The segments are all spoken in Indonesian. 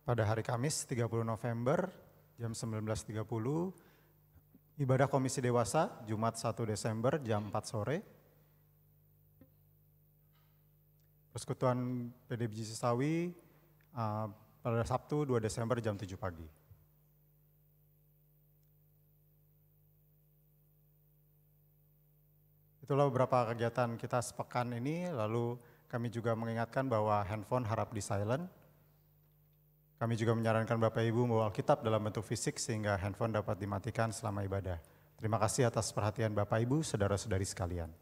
Pada hari Kamis 30 November jam 19.30, ibadah Komisi Dewasa Jumat 1 Desember jam 4 sore. Persekutuan PDBJ Cisawi pada Sabtu 2 Desember jam 7 pagi. Itulah beberapa kegiatan kita sepekan ini, lalu kami juga mengingatkan bahwa handphone harap di silent. Kami juga menyarankan Bapak Ibu membawa Alkitab dalam bentuk fisik sehingga handphone dapat dimatikan selama ibadah. Terima kasih atas perhatian Bapak Ibu, saudara-saudari sekalian.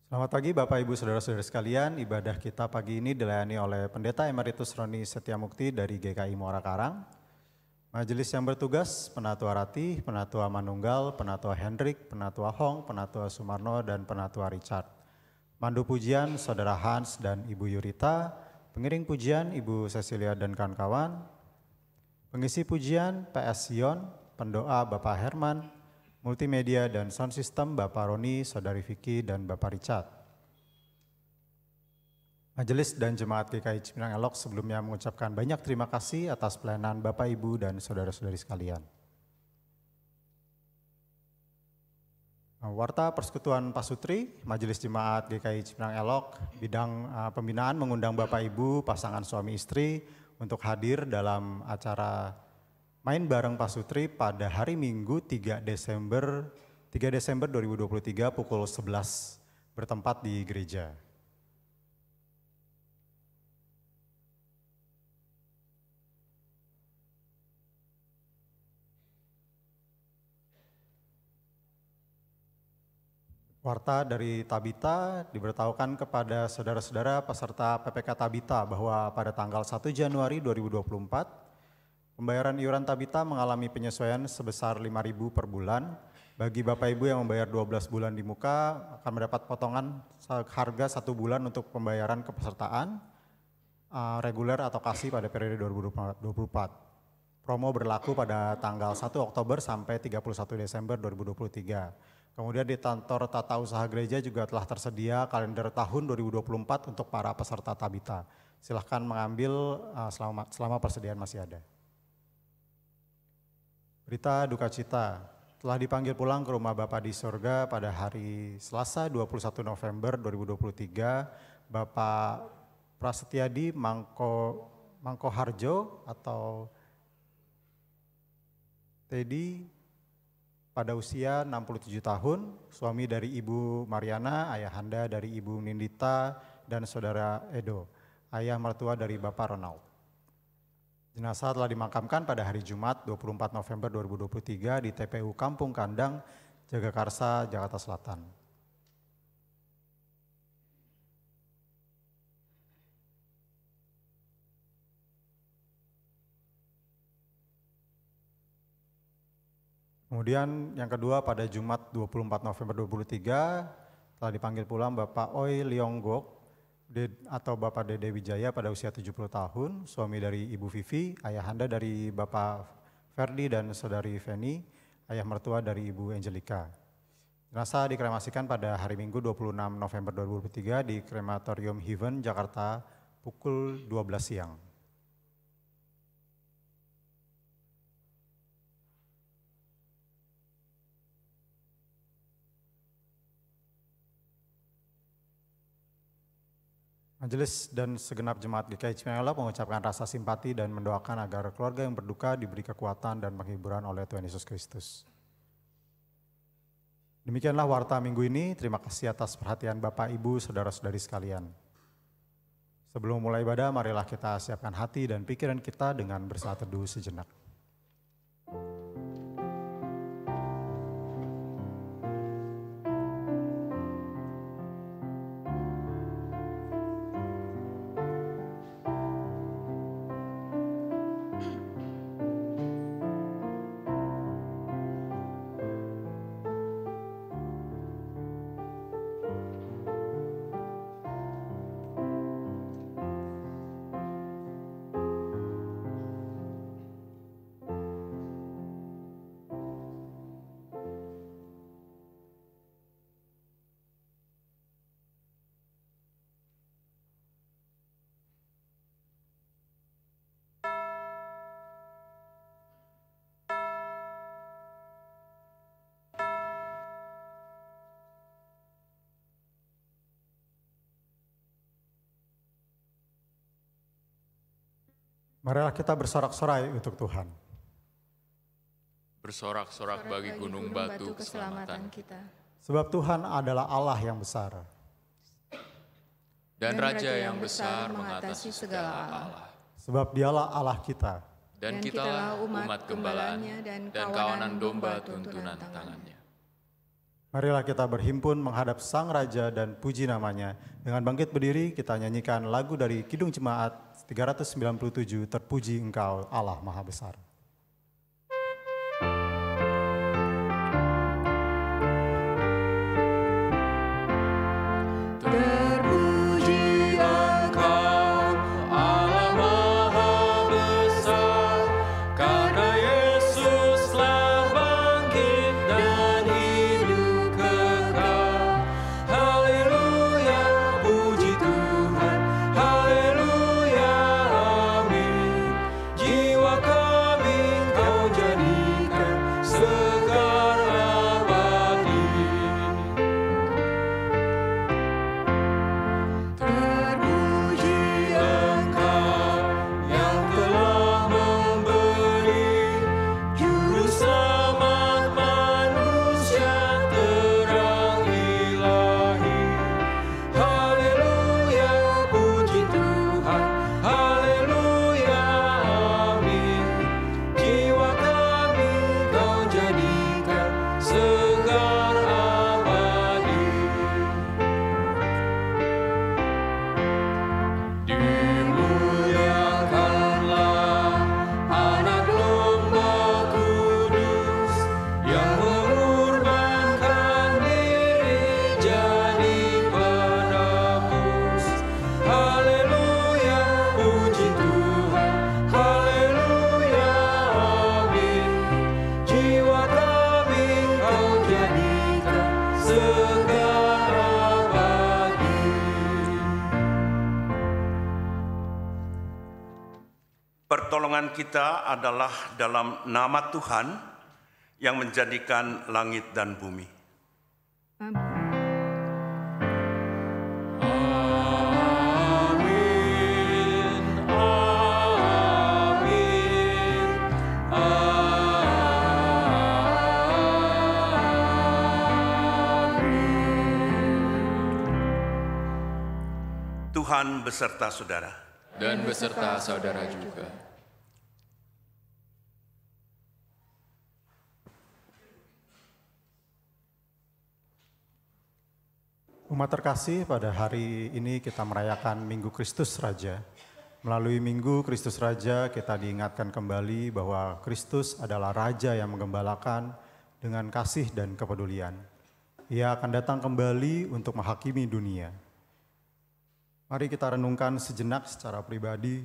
Selamat pagi Bapak Ibu Saudara-saudara sekalian, ibadah kita pagi ini dilayani oleh Pendeta Emeritus Roni Setiamukti dari GKI Muara Karang. Majelis yang bertugas, Penatua Ratih, Penatua Manunggal, Penatua Hendrik, Penatua Hong, Penatua Sumarno, dan Penatua Richard. Mandu pujian Saudara Hans dan Ibu Yurita, pengiring pujian Ibu Cecilia dan kawan-kawan, pengisi pujian PS Sion, pendoa Bapak Herman, multimedia dan sound system Bapak Roni, Saudari Vicky, dan Bapak Richard. Majelis dan Jemaat GKI Cipinang Elok sebelumnya mengucapkan banyak terima kasih atas pelayanan Bapak Ibu dan saudara-saudari sekalian. Warta Persekutuan Pasutri, Majelis Jemaat GKI Cipinang Elok, bidang pembinaan mengundang Bapak Ibu, pasangan suami istri untuk hadir dalam acara Main Bareng Pasutri pada hari Minggu 3 Desember 2023 pukul 11 bertempat di gereja. Warta dari Tabita diberitahukan kepada saudara-saudara peserta PPK Tabita bahwa pada tanggal 1 Januari 2024 pembayaran iuran Tabita mengalami penyesuaian sebesar 5.000 per bulan. Bagi Bapak Ibu yang membayar 12 bulan di muka akan mendapat potongan harga 1 bulan untuk pembayaran kepesertaan reguler atau kasih pada periode 2024. Promo berlaku pada tanggal 1 Oktober sampai 31 Desember 2023. Kemudian di kantor tata usaha gereja juga telah tersedia kalender tahun 2024 untuk para peserta Tabita. Silahkan mengambil selama persediaan masih ada. Berita duka cita, telah dipanggil pulang ke rumah Bapa di Surga pada hari Selasa 21 November 2023, Bapak Prasetyadi Mangko Harjo atau Teddy pada usia 67 tahun, suami dari Ibu Mariana, ayahanda dari Ibu Nindita, dan Saudara Edo, ayah mertua dari Bapak Ronald. Jenazah telah dimakamkan pada hari Jumat 24 November 2023 di TPU Kampung Kandang, Jagakarsa, Jakarta Selatan. Kemudian yang kedua pada Jumat 24 November 2023 telah dipanggil pulang Bapak Oi Leonggok atau Bapak Dede Wijaya pada usia 70 tahun, suami dari Ibu Vivi, ayahanda dari Bapak Ferdi dan Saudari Feni, ayah mertua dari Ibu Angelica. Jenazah dikremasikan pada hari Minggu 26 November 2023 di Krematorium Heaven, Jakarta pukul 12 siang. Majelis dan segenap jemaat GKI Cipinang Elok mengucapkan rasa simpati dan mendoakan agar keluarga yang berduka diberi kekuatan dan penghiburan oleh Tuhan Yesus Kristus. Demikianlah warta minggu ini. Terima kasih atas perhatian Bapak, Ibu, saudara-saudari sekalian. Sebelum mulai ibadah, marilah kita siapkan hati dan pikiran kita dengan bersaat teduh sejenak. Marilah kita bersorak-sorai untuk Tuhan. Bersorak-sorak bagi gunung batu keselamatan kita. Sebab Tuhan adalah Allah yang besar. Dan Raja yang besar mengatasi segala Allah. Sebab dialah Allah kita. Dan kitalah umat gembalanya dan kawanan domba tuntunan tangannya. Marilah kita berhimpun menghadap Sang Raja dan puji namanya. Dengan bangkit berdiri kita nyanyikan lagu dari Kidung Jemaat 397, Terpuji Engkau Allah Maha Besar. Pertolongan kita adalah dalam nama Tuhan yang menjadikan langit dan bumi. Amin. Tuhan beserta saudara. Dan beserta saudara juga. Umat terkasih, pada hari ini kita merayakan Minggu Kristus Raja. Melalui Minggu Kristus Raja kita diingatkan kembali bahwa Kristus adalah Raja yang menggembalakan dengan kasih dan kepedulian. Ia akan datang kembali untuk menghakimi dunia. Mari kita renungkan sejenak secara pribadi,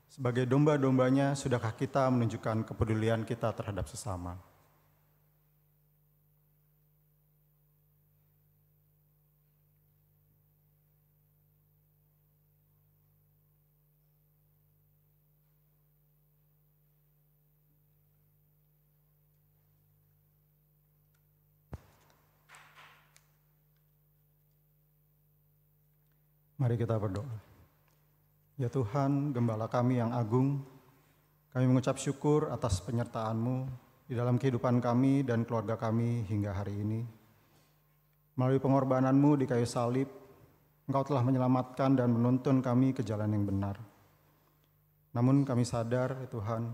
sebagai domba-dombanya, sudahkah kita menunjukkan kepedulian kita terhadap sesama? Mari kita berdoa. Ya Tuhan, Gembala kami yang agung, kami mengucap syukur atas penyertaan-Mu di dalam kehidupan kami dan keluarga kami hingga hari ini. Melalui pengorbanan-Mu di kayu salib, Engkau telah menyelamatkan dan menuntun kami ke jalan yang benar. Namun kami sadar, ya Tuhan,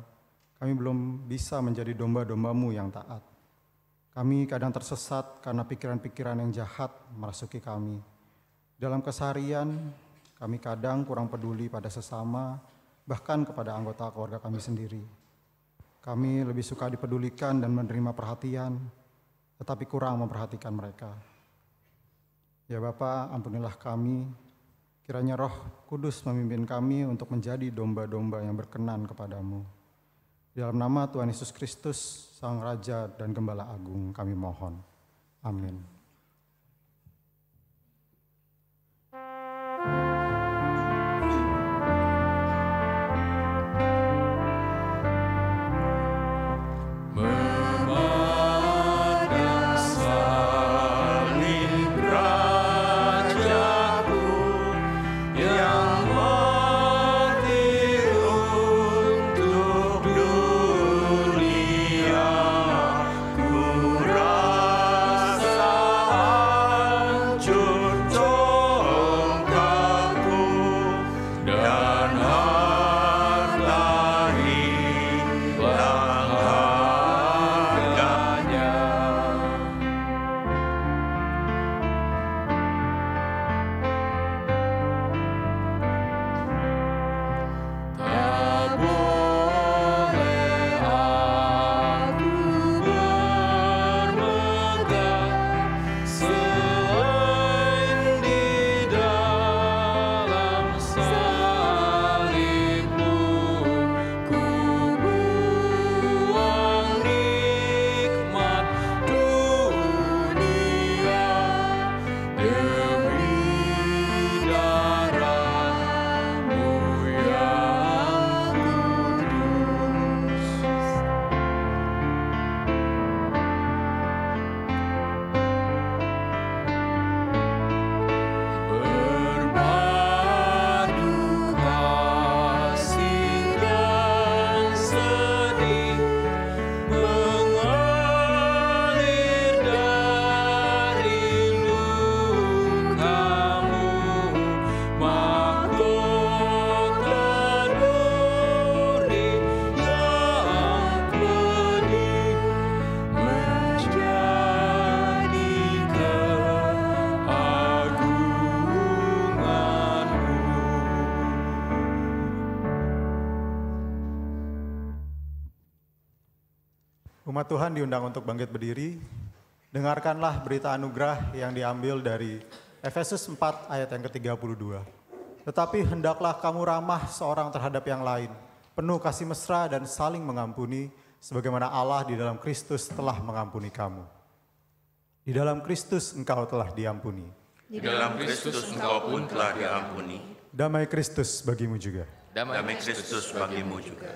kami belum bisa menjadi domba-domba-Mu yang taat. Kami kadang tersesat karena pikiran-pikiran yang jahat merasuki kami. Dalam keseharian, kami kadang kurang peduli pada sesama, bahkan kepada anggota keluarga kami sendiri. Kami lebih suka dipedulikan dan menerima perhatian, tetapi kurang memperhatikan mereka. Ya Bapa, ampunilah kami, kiranya Roh Kudus memimpin kami untuk menjadi domba-domba yang berkenan kepadamu. Di dalam nama Tuhan Yesus Kristus, Sang Raja dan Gembala Agung, kami mohon. Amin. Umat Tuhan diundang untuk bangkit berdiri. Dengarkanlah berita anugerah yang diambil dari Efesus 4 ayat yang ke-32. Tetapi hendaklah kamu ramah seorang terhadap yang lain, penuh kasih mesra dan saling mengampuni, sebagaimana Allah di dalam Kristus telah mengampuni kamu. Di dalam Kristus engkau telah diampuni. Di dalam Kristus engkau pun telah diampuni. Damai Kristus bagimu juga. Damai Kristus bagimu juga.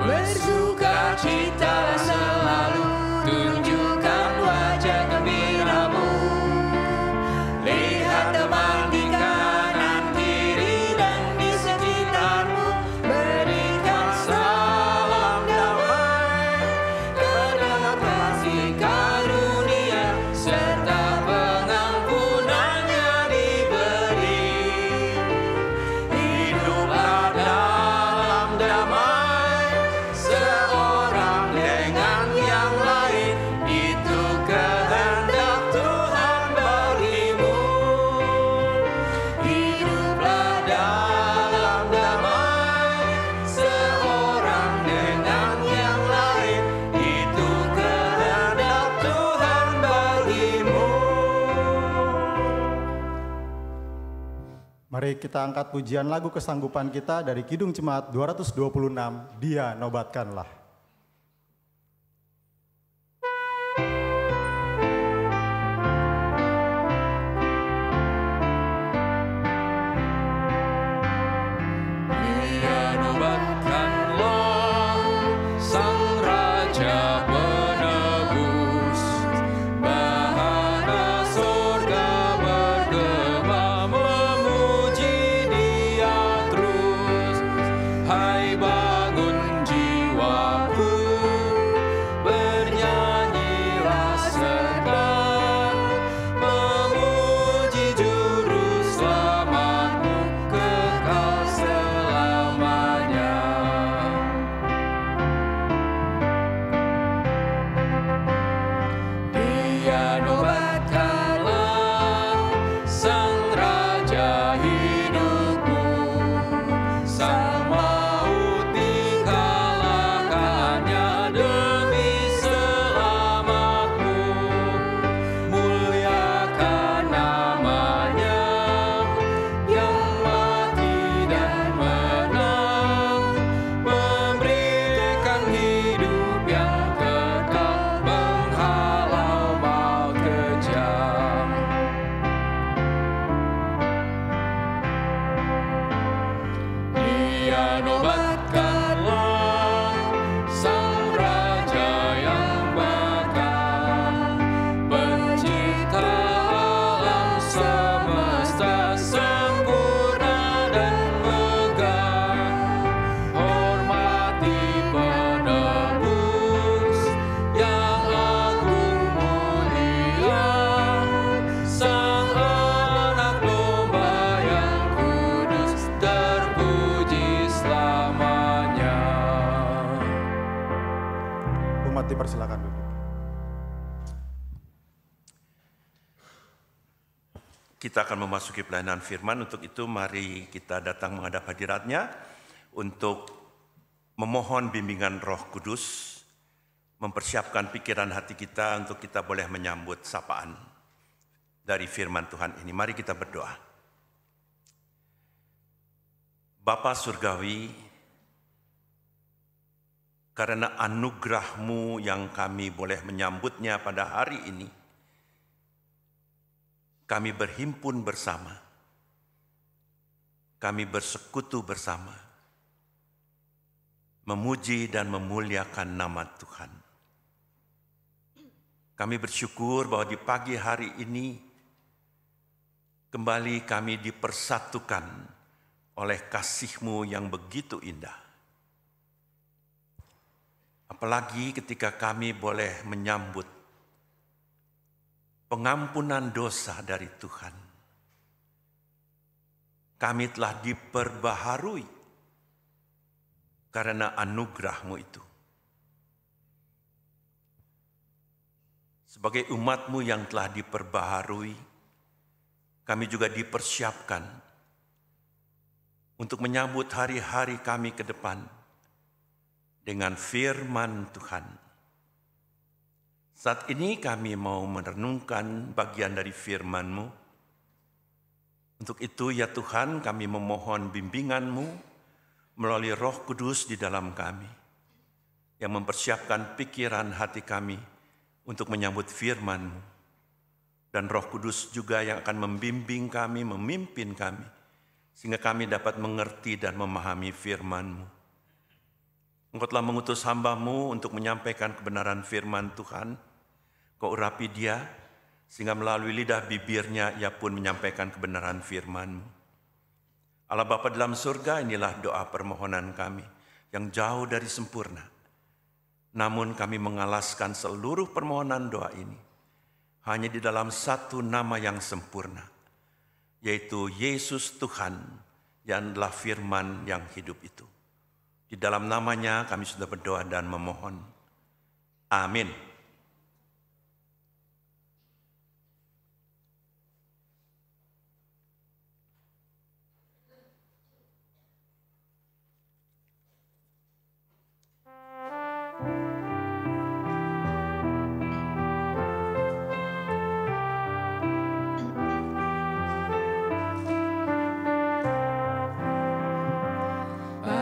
Bersukacitalah selalu, tunjukkan wajah gembiramu. Lihat teman di kanan kiri dan di sekitarmu, berikan salam damai, karena kasih karunia serta pengampunannya diberi. Hiduplah dalam damai, seorang dengan yang lain, itu kehendak Tuhan bagimu. Hiduplah dalam damai, seorang dengan yang lain, itu kehendak Tuhan bagimu. Mari kita angkat pujian lagu kesanggupan kita dari Kidung Jemaat 226, Dia Nobatkanlah. Dia nobatkanlah Sang Raja Penebus, bahana surga bergema memuji Dia terus. Hai bangun jiwaku, bernyanyilah serta memuji Juru Selamatmu kekal selamanya. Dia nobatkanlah Sang Raja hidupmu, sang maut dikalahkannya demi selamatmu. Muliakan namanya yang mati dan menang, memberikan hidup yang kekal, menghalau maut kejam. Dia nobatkanlah Sang Raja yang bakal, pencipta alam semesta sempurna dan megah. Hormati penebus yang agung mulia, Sang Anak Domba yang kudus, terpuji selamanya. Umat dipersilakan duduk. Kita akan memasuki pelayanan firman. Untuk itu mari kita datang menghadap hadirat-Nya untuk memohon bimbingan Roh Kudus, mempersiapkan pikiran hati kita untuk kita boleh menyambut sapaan dari firman Tuhan ini. Mari kita berdoa. Bapa Surgawi, karena anugerah-Mu yang kami boleh menyambutnya pada hari ini, kami berhimpun bersama, kami bersekutu bersama, memuji dan memuliakan nama Tuhan. Kami bersyukur bahwa di pagi hari ini kembali kami dipersatukan oleh kasih-Mu yang begitu indah. Apalagi ketika kami boleh menyambut pengampunan dosa dari Tuhan. Kami telah diperbaharui karena anugerah-Mu itu. Sebagai umat-Mu yang telah diperbaharui, kami juga dipersiapkan untuk menyambut hari-hari kami ke depan dengan firman Tuhan. Saat ini kami mau merenungkan bagian dari firman-Mu. Untuk itu ya Tuhan, kami memohon bimbingan-Mu melalui Roh Kudus di dalam kami, yang mempersiapkan pikiran hati kami untuk menyambut firman-Mu. Dan Roh Kudus juga yang akan membimbing kami, memimpin kami, sehingga kami dapat mengerti dan memahami firman-Mu. Engkau telah mengutus hamba-Mu untuk menyampaikan kebenaran firman Tuhan. Kau urapi dia, sehingga melalui lidah bibirnya ia pun menyampaikan kebenaran firman-Mu. Allah Bapa dalam surga, inilah doa permohonan kami yang jauh dari sempurna. Namun kami mengalaskan seluruh permohonan doa ini hanya di dalam satu nama yang sempurna, yaitu Yesus Tuhan yang adalah firman yang hidup itu. Di dalam namanya kami sudah berdoa dan memohon. Amin.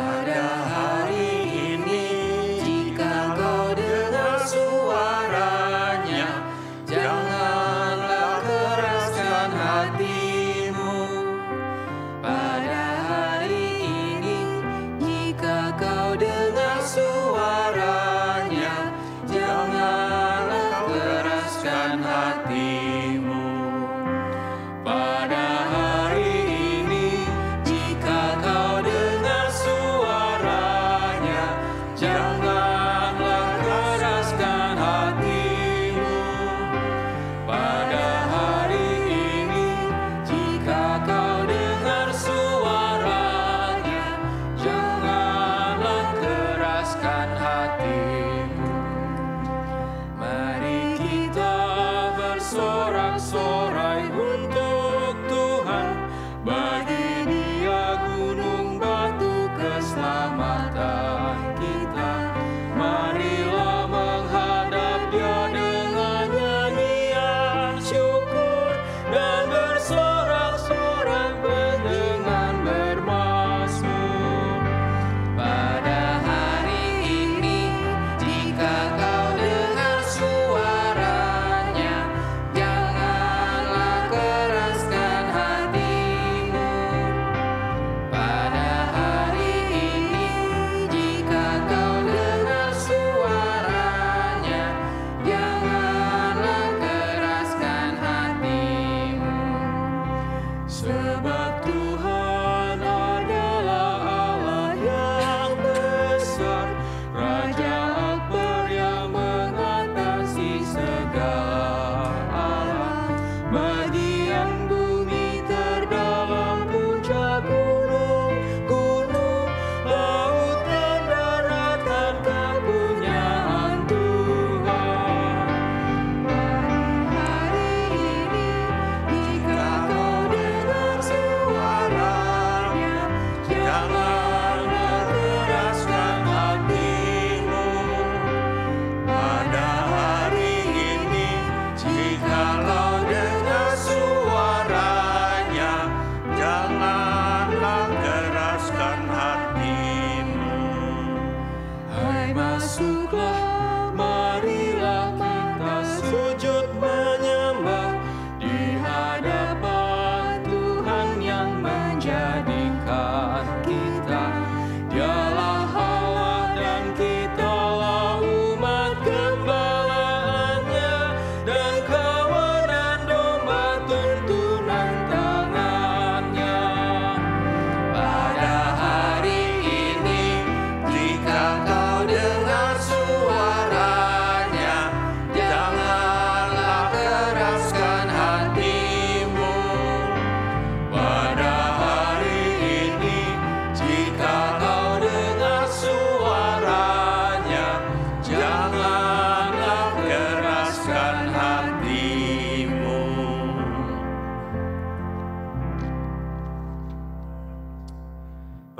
Pada hari ini, jika kau dengar suara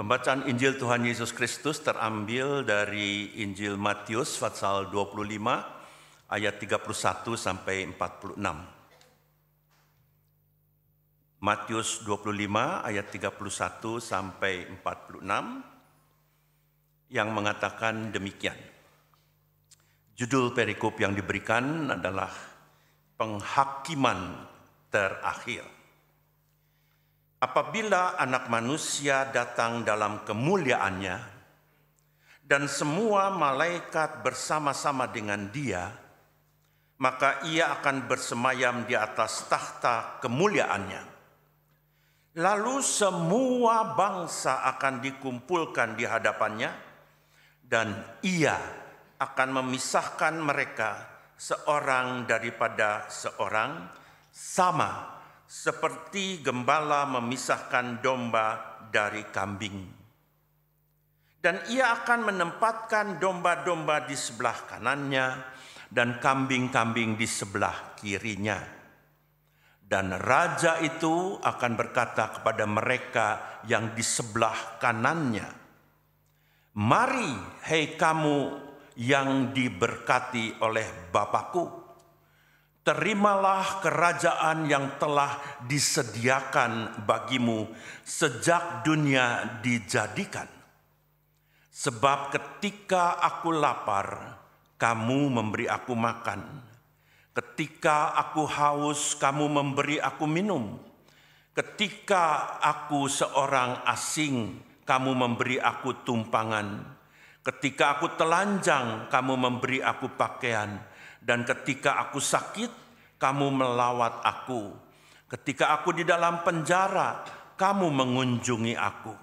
Pembacaan Injil Tuhan Yesus Kristus terambil dari Injil Matius pasal 25 ayat 31 sampai 46. Matius 25 ayat 31 sampai 46 yang mengatakan demikian. Judul perikop yang diberikan adalah penghakiman terakhir. Apabila Anak Manusia datang dalam kemuliaannya dan semua malaikat bersama-sama dengan Dia, maka Ia akan bersemayam di atas tahta kemuliaannya. Lalu semua bangsa akan dikumpulkan di hadapannya, dan Ia akan memisahkan mereka seorang daripada seorang, sama seperti gembala memisahkan domba dari kambing. Dan Ia akan menempatkan domba-domba di sebelah kanannya dan kambing-kambing di sebelah kirinya. Dan Raja itu akan berkata kepada mereka yang di sebelah kanannya, "Mari, hei kamu yang diberkati oleh Bapa-Ku, terimalah kerajaan yang telah disediakan bagimu sejak dunia dijadikan. Sebab ketika aku lapar, kamu memberi aku makan. Ketika aku haus, kamu memberi aku minum. Ketika aku seorang asing, kamu memberi aku tumpangan. Ketika aku telanjang, kamu memberi aku pakaian. Dan ketika aku sakit, kamu melawat aku. Ketika aku di dalam penjara, kamu mengunjungi aku."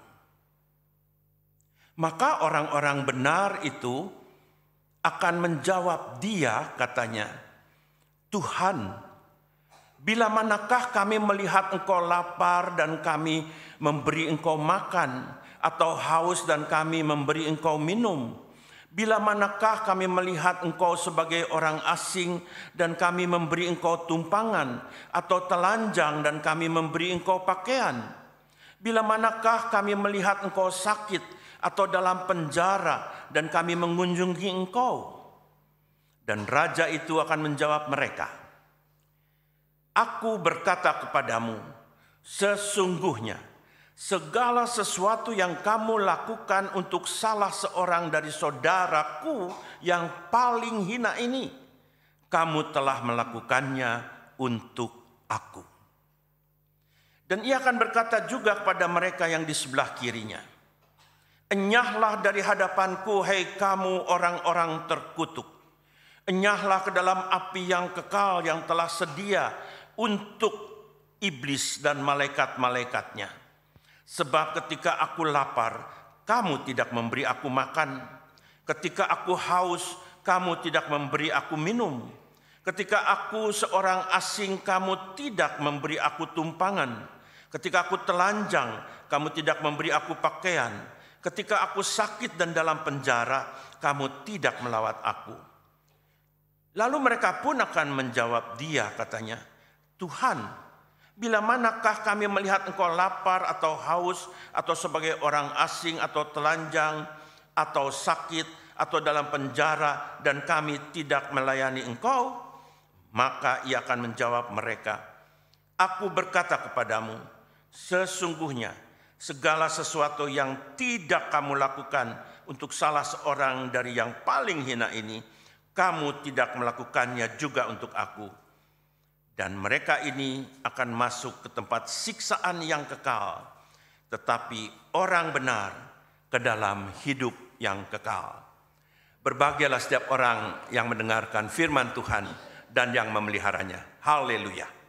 Maka orang-orang benar itu akan menjawab Dia, katanya, "Tuhan, bila manakah kami melihat Engkau lapar dan kami memberi Engkau makan, atau haus dan kami memberi Engkau minum? Bila manakah kami melihat Engkau sebagai orang asing dan kami memberi Engkau tumpangan, atau telanjang dan kami memberi Engkau pakaian? Bila manakah kami melihat Engkau sakit atau dalam penjara dan kami mengunjungi Engkau?" Dan Raja itu akan menjawab mereka, "Aku berkata kepadamu, sesungguhnya segala sesuatu yang kamu lakukan untuk salah seorang dari saudaraku yang paling hina ini, kamu telah melakukannya untuk aku." Dan Ia akan berkata juga kepada mereka yang di sebelah kirinya, "Enyahlah dari hadapanku, hei kamu orang-orang terkutuk. Enyahlah ke dalam api yang kekal yang telah sedia untuk iblis dan malaikat-malaikatnya. Sebab ketika aku lapar, kamu tidak memberi aku makan. Ketika aku haus, kamu tidak memberi aku minum. Ketika aku seorang asing, kamu tidak memberi aku tumpangan. Ketika aku telanjang, kamu tidak memberi aku pakaian. Ketika aku sakit dan dalam penjara, kamu tidak melawat aku." Lalu mereka pun akan menjawab Dia, katanya, "Tuhan, bila manakah kami melihat Engkau lapar atau haus, atau sebagai orang asing, atau telanjang, atau sakit, atau dalam penjara, dan kami tidak melayani Engkau?" Maka Ia akan menjawab mereka, "Aku berkata kepadamu, sesungguhnya segala sesuatu yang tidak kamu lakukan untuk salah seorang dari yang paling hina ini, kamu tidak melakukannya juga untuk aku. Dan mereka ini akan masuk ke tempat siksaan yang kekal, tetapi orang benar ke dalam hidup yang kekal." Berbahagialah setiap orang yang mendengarkan firman Tuhan dan yang memeliharanya. Haleluya.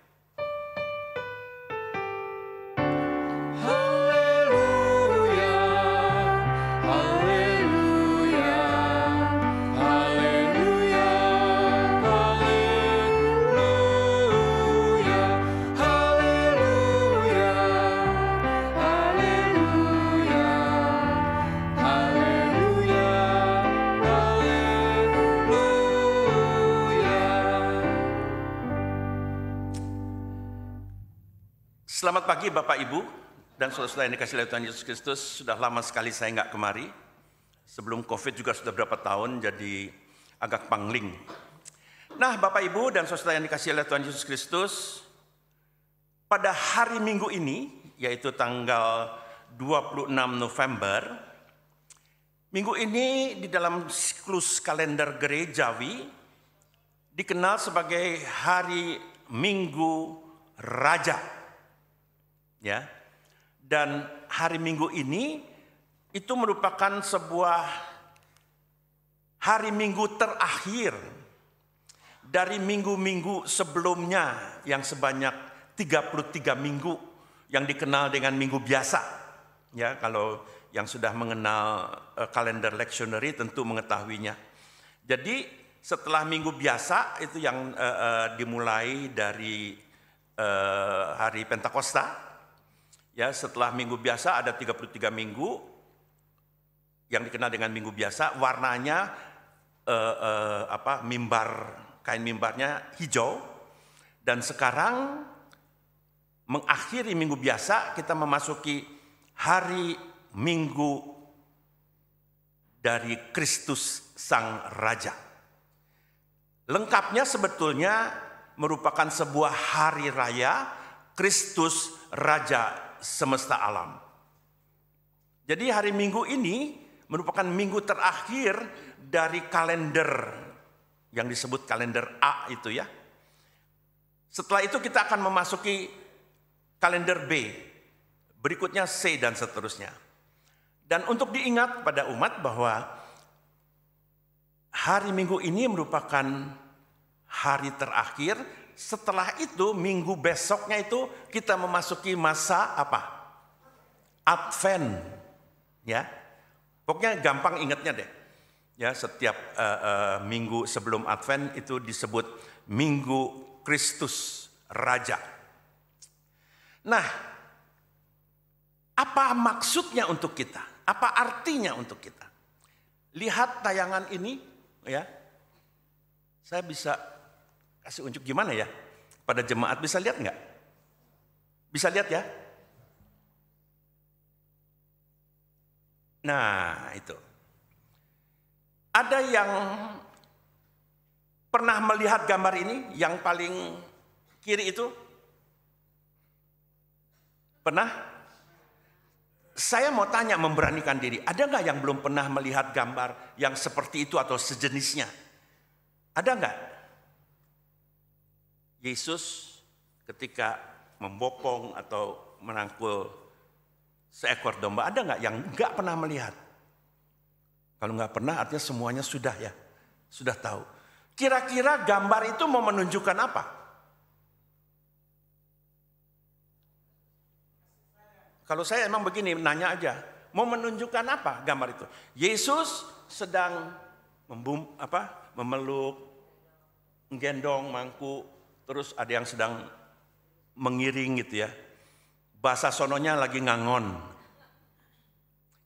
Selamat pagi Bapak Ibu dan saudara-saudara yang dikasihi oleh Tuhan Yesus Kristus, sudah lama sekali saya nggak kemari. Sebelum COVID juga sudah berapa tahun, jadi agak pangling. Nah, Bapak Ibu dan saudara yang dikasihi oleh Tuhan Yesus Kristus, pada hari Minggu ini, yaitu tanggal 26 November, minggu ini di dalam siklus kalender gerejawi dikenal sebagai hari Minggu Raja. Ya. Dan hari Minggu ini itu merupakan sebuah hari Minggu terakhir dari minggu-minggu sebelumnya yang sebanyak 33 minggu yang dikenal dengan minggu biasa. Ya, kalau yang sudah mengenal kalender leksioneri tentu mengetahuinya. Jadi setelah minggu biasa itu yang dimulai dari hari Pentakosta. Ya, setelah minggu biasa ada 33 minggu yang dikenal dengan minggu biasa. Warnanya kain mimbarnya hijau. Dan sekarang mengakhiri minggu biasa, kita memasuki hari Minggu dari Kristus Sang Raja. Lengkapnya sebetulnya merupakan sebuah hari raya Kristus Raja semesta alam. Jadi hari Minggu ini merupakan minggu terakhir dari kalender yang disebut kalender A itu ya. Setelah itu kita akan memasuki kalender B, berikutnya C dan seterusnya. Dan untuk diingat pada umat bahwa hari Minggu ini merupakan hari terakhir. Setelah itu minggu besoknya itu kita memasuki masa apa? Advent. Ya. Pokoknya gampang ingatnya deh. Ya, setiap minggu sebelum Advent itu disebut Minggu Kristus Raja. Nah, apa maksudnya untuk kita? Apa artinya untuk kita? Lihat tayangan ini, ya. Saya bisa kasih unjuk gimana ya? Pada jemaat bisa lihat nggak? Bisa lihat ya? Nah, itu. Ada yang pernah melihat gambar ini? Yang paling kiri itu? Pernah? Saya mau tanya, memberanikan diri. Ada nggak yang belum pernah melihat gambar yang seperti itu atau sejenisnya? Ada nggak? Yesus ketika membopong atau merangkul seekor domba, ada nggak yang nggak pernah melihat? Kalau nggak pernah artinya semuanya sudah ya, sudah tahu. Kira-kira gambar itu mau menunjukkan apa? Kalau saya emang begini, nanya aja, mau menunjukkan apa gambar itu? Yesus sedang memeluk, menggendong, mangku. Terus ada yang sedang mengiring gitu ya. Bahasa sononya lagi ngangon.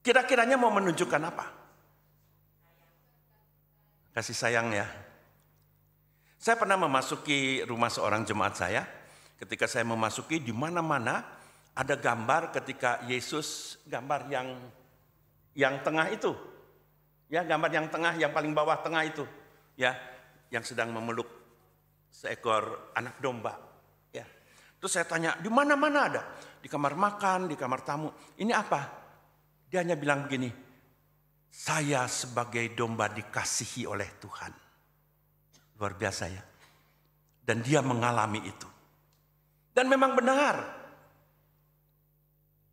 Kira-kiranya mau menunjukkan apa? Kasih sayang ya. Saya pernah memasuki rumah seorang jemaat saya. Ketika saya memasuki, di mana-mana ada gambar ketika Yesus, gambar yang tengah itu. Ya, gambar yang tengah, yang paling bawah tengah itu. Ya, yang sedang memeluk seekor anak domba. Ya. Terus saya tanya, di mana-mana ada? Di kamar makan, di kamar tamu. Ini apa? Dia hanya bilang begini, saya sebagai domba dikasihi oleh Tuhan. Luar biasa ya. Dan dia mengalami itu. Dan memang benar.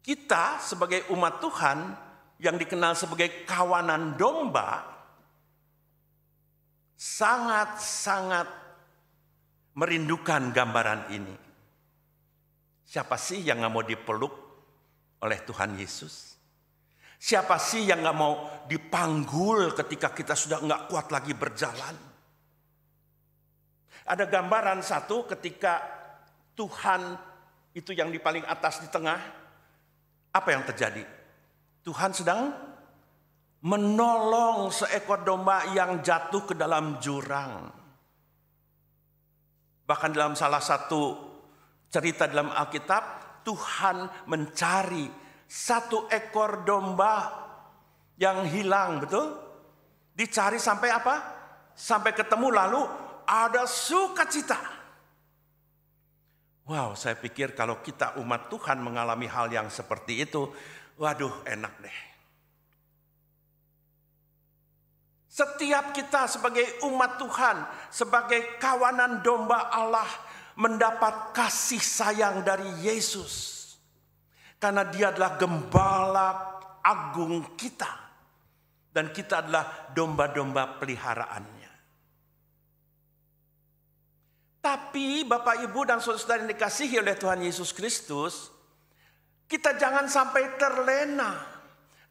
Kita sebagai umat Tuhan yang dikenal sebagai kawanan domba, sangat-sangat merindukan gambaran ini. Siapa sih yang gak mau dipeluk oleh Tuhan Yesus? Siapa sih yang gak mau dipanggul ketika kita sudah gak kuat lagi berjalan? Ada gambaran satu ketika Tuhan itu yang di paling atas di tengah. Apa yang terjadi? Tuhan sedang menolong seekor domba yang jatuh ke dalam jurang. Bahkan dalam salah satu cerita dalam Alkitab, Tuhan mencari satu ekor domba yang hilang, betul? Dicari sampai apa? Sampai ketemu, lalu ada sukacita. Wow, saya pikir kalau kita umat Tuhan mengalami hal yang seperti itu, waduh, enak deh. Setiap kita sebagai umat Tuhan, sebagai kawanan domba Allah, mendapat kasih sayang dari Yesus. Karena Dia adalah gembala agung kita. Dan kita adalah domba-domba peliharaannya. Tapi Bapak, Ibu, dan saudara-saudara yang dikasihi oleh Tuhan Yesus Kristus, kita jangan sampai terlena.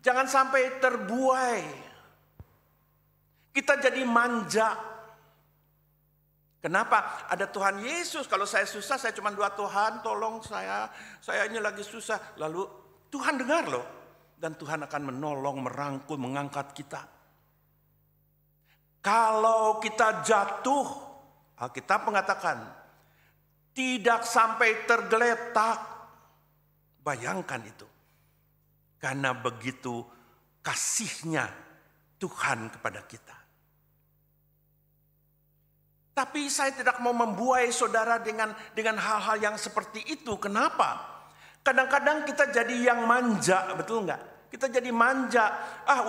Jangan sampai terbuai. Kita jadi manja. Kenapa? Ada Tuhan Yesus. Kalau saya susah, saya cuma doa, Tuhan tolong saya ini lagi susah. Lalu Tuhan dengar loh. Dan Tuhan akan menolong, merangkul, mengangkat kita. Kalau kita jatuh, Alkitab mengatakan, tidak sampai tergeletak. Bayangkan itu. Karena begitu kasihnya Tuhan kepada kita. Tapi saya tidak mau membuai saudara dengan hal-hal yang seperti itu. Kenapa? Kadang-kadang kita jadi yang manja, betul nggak? Kita jadi manja.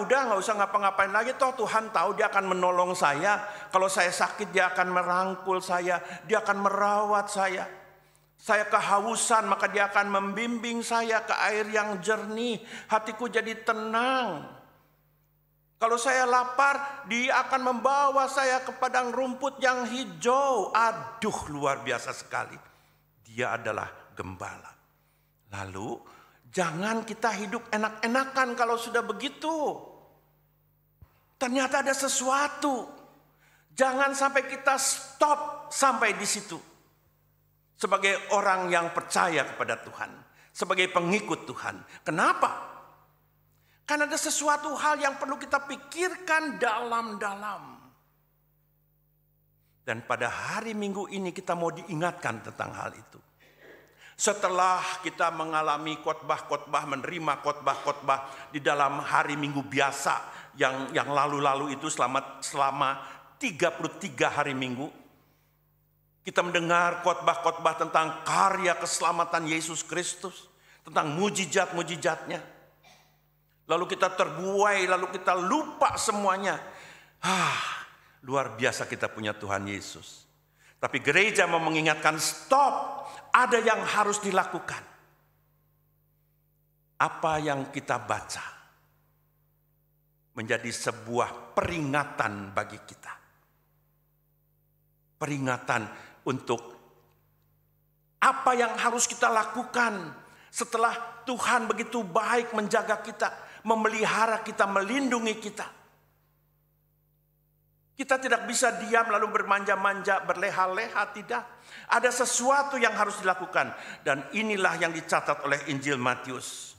Udah nggak usah ngapa-ngapain lagi. Toh Tuhan tahu Dia akan menolong saya. Kalau saya sakit Dia akan merangkul saya. Dia akan merawat saya. Saya kehausan maka Dia akan membimbing saya ke air yang jernih. Hatiku jadi tenang. Kalau saya lapar, Dia akan membawa saya ke padang rumput yang hijau. Aduh, luar biasa sekali. Dia adalah gembala. Lalu, jangan kita hidup enak-enakan kalau sudah begitu. Ternyata ada sesuatu. Jangan sampai kita stop sampai di situ. Sebagai orang yang percaya kepada Tuhan. Sebagai pengikut Tuhan. Kenapa? Karena ada sesuatu hal yang perlu kita pikirkan dalam-dalam. Dan pada hari Minggu ini kita mau diingatkan tentang hal itu. Setelah kita mengalami khotbah-khotbah, menerima khotbah-khotbah di dalam hari Minggu biasa yang lalu-lalu itu selama 33 hari Minggu. Kita mendengar khotbah-khotbah tentang karya keselamatan Yesus Kristus, tentang mujizat-mujizatnya. Lalu kita terbuai, lalu kita lupa semuanya. Luar biasa kita punya Tuhan Yesus. Tapi gereja mau mengingatkan, stop, ada yang harus dilakukan. Apa yang kita baca menjadi sebuah peringatan bagi kita. Peringatan untuk apa yang harus kita lakukan setelah Tuhan begitu baik menjaga kita, memelihara kita, melindungi kita. Kita tidak bisa diam lalu bermanja-manja, berleha-leha, tidak. Ada sesuatu yang harus dilakukan. Dan inilah yang dicatat oleh Injil Matius.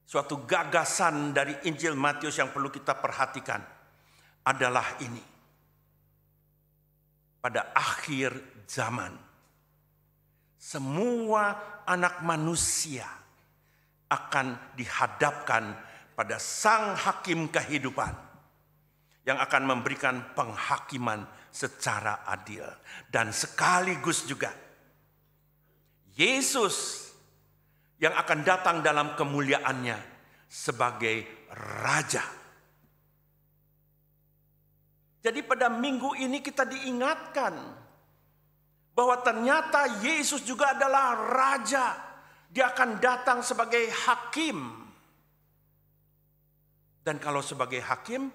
Suatu gagasan dari Injil Matius yang perlu kita perhatikan adalah ini. Pada akhir zaman, semua anak manusia akan dihadapkan pada Sang Hakim kehidupan yang akan memberikan penghakiman secara adil. Dan sekaligus juga Yesus yang akan datang dalam kemuliaannya sebagai Raja. Jadi pada minggu ini kita diingatkan bahwa ternyata Yesus juga adalah Raja. Dia akan datang sebagai hakim. Dan kalau sebagai hakim,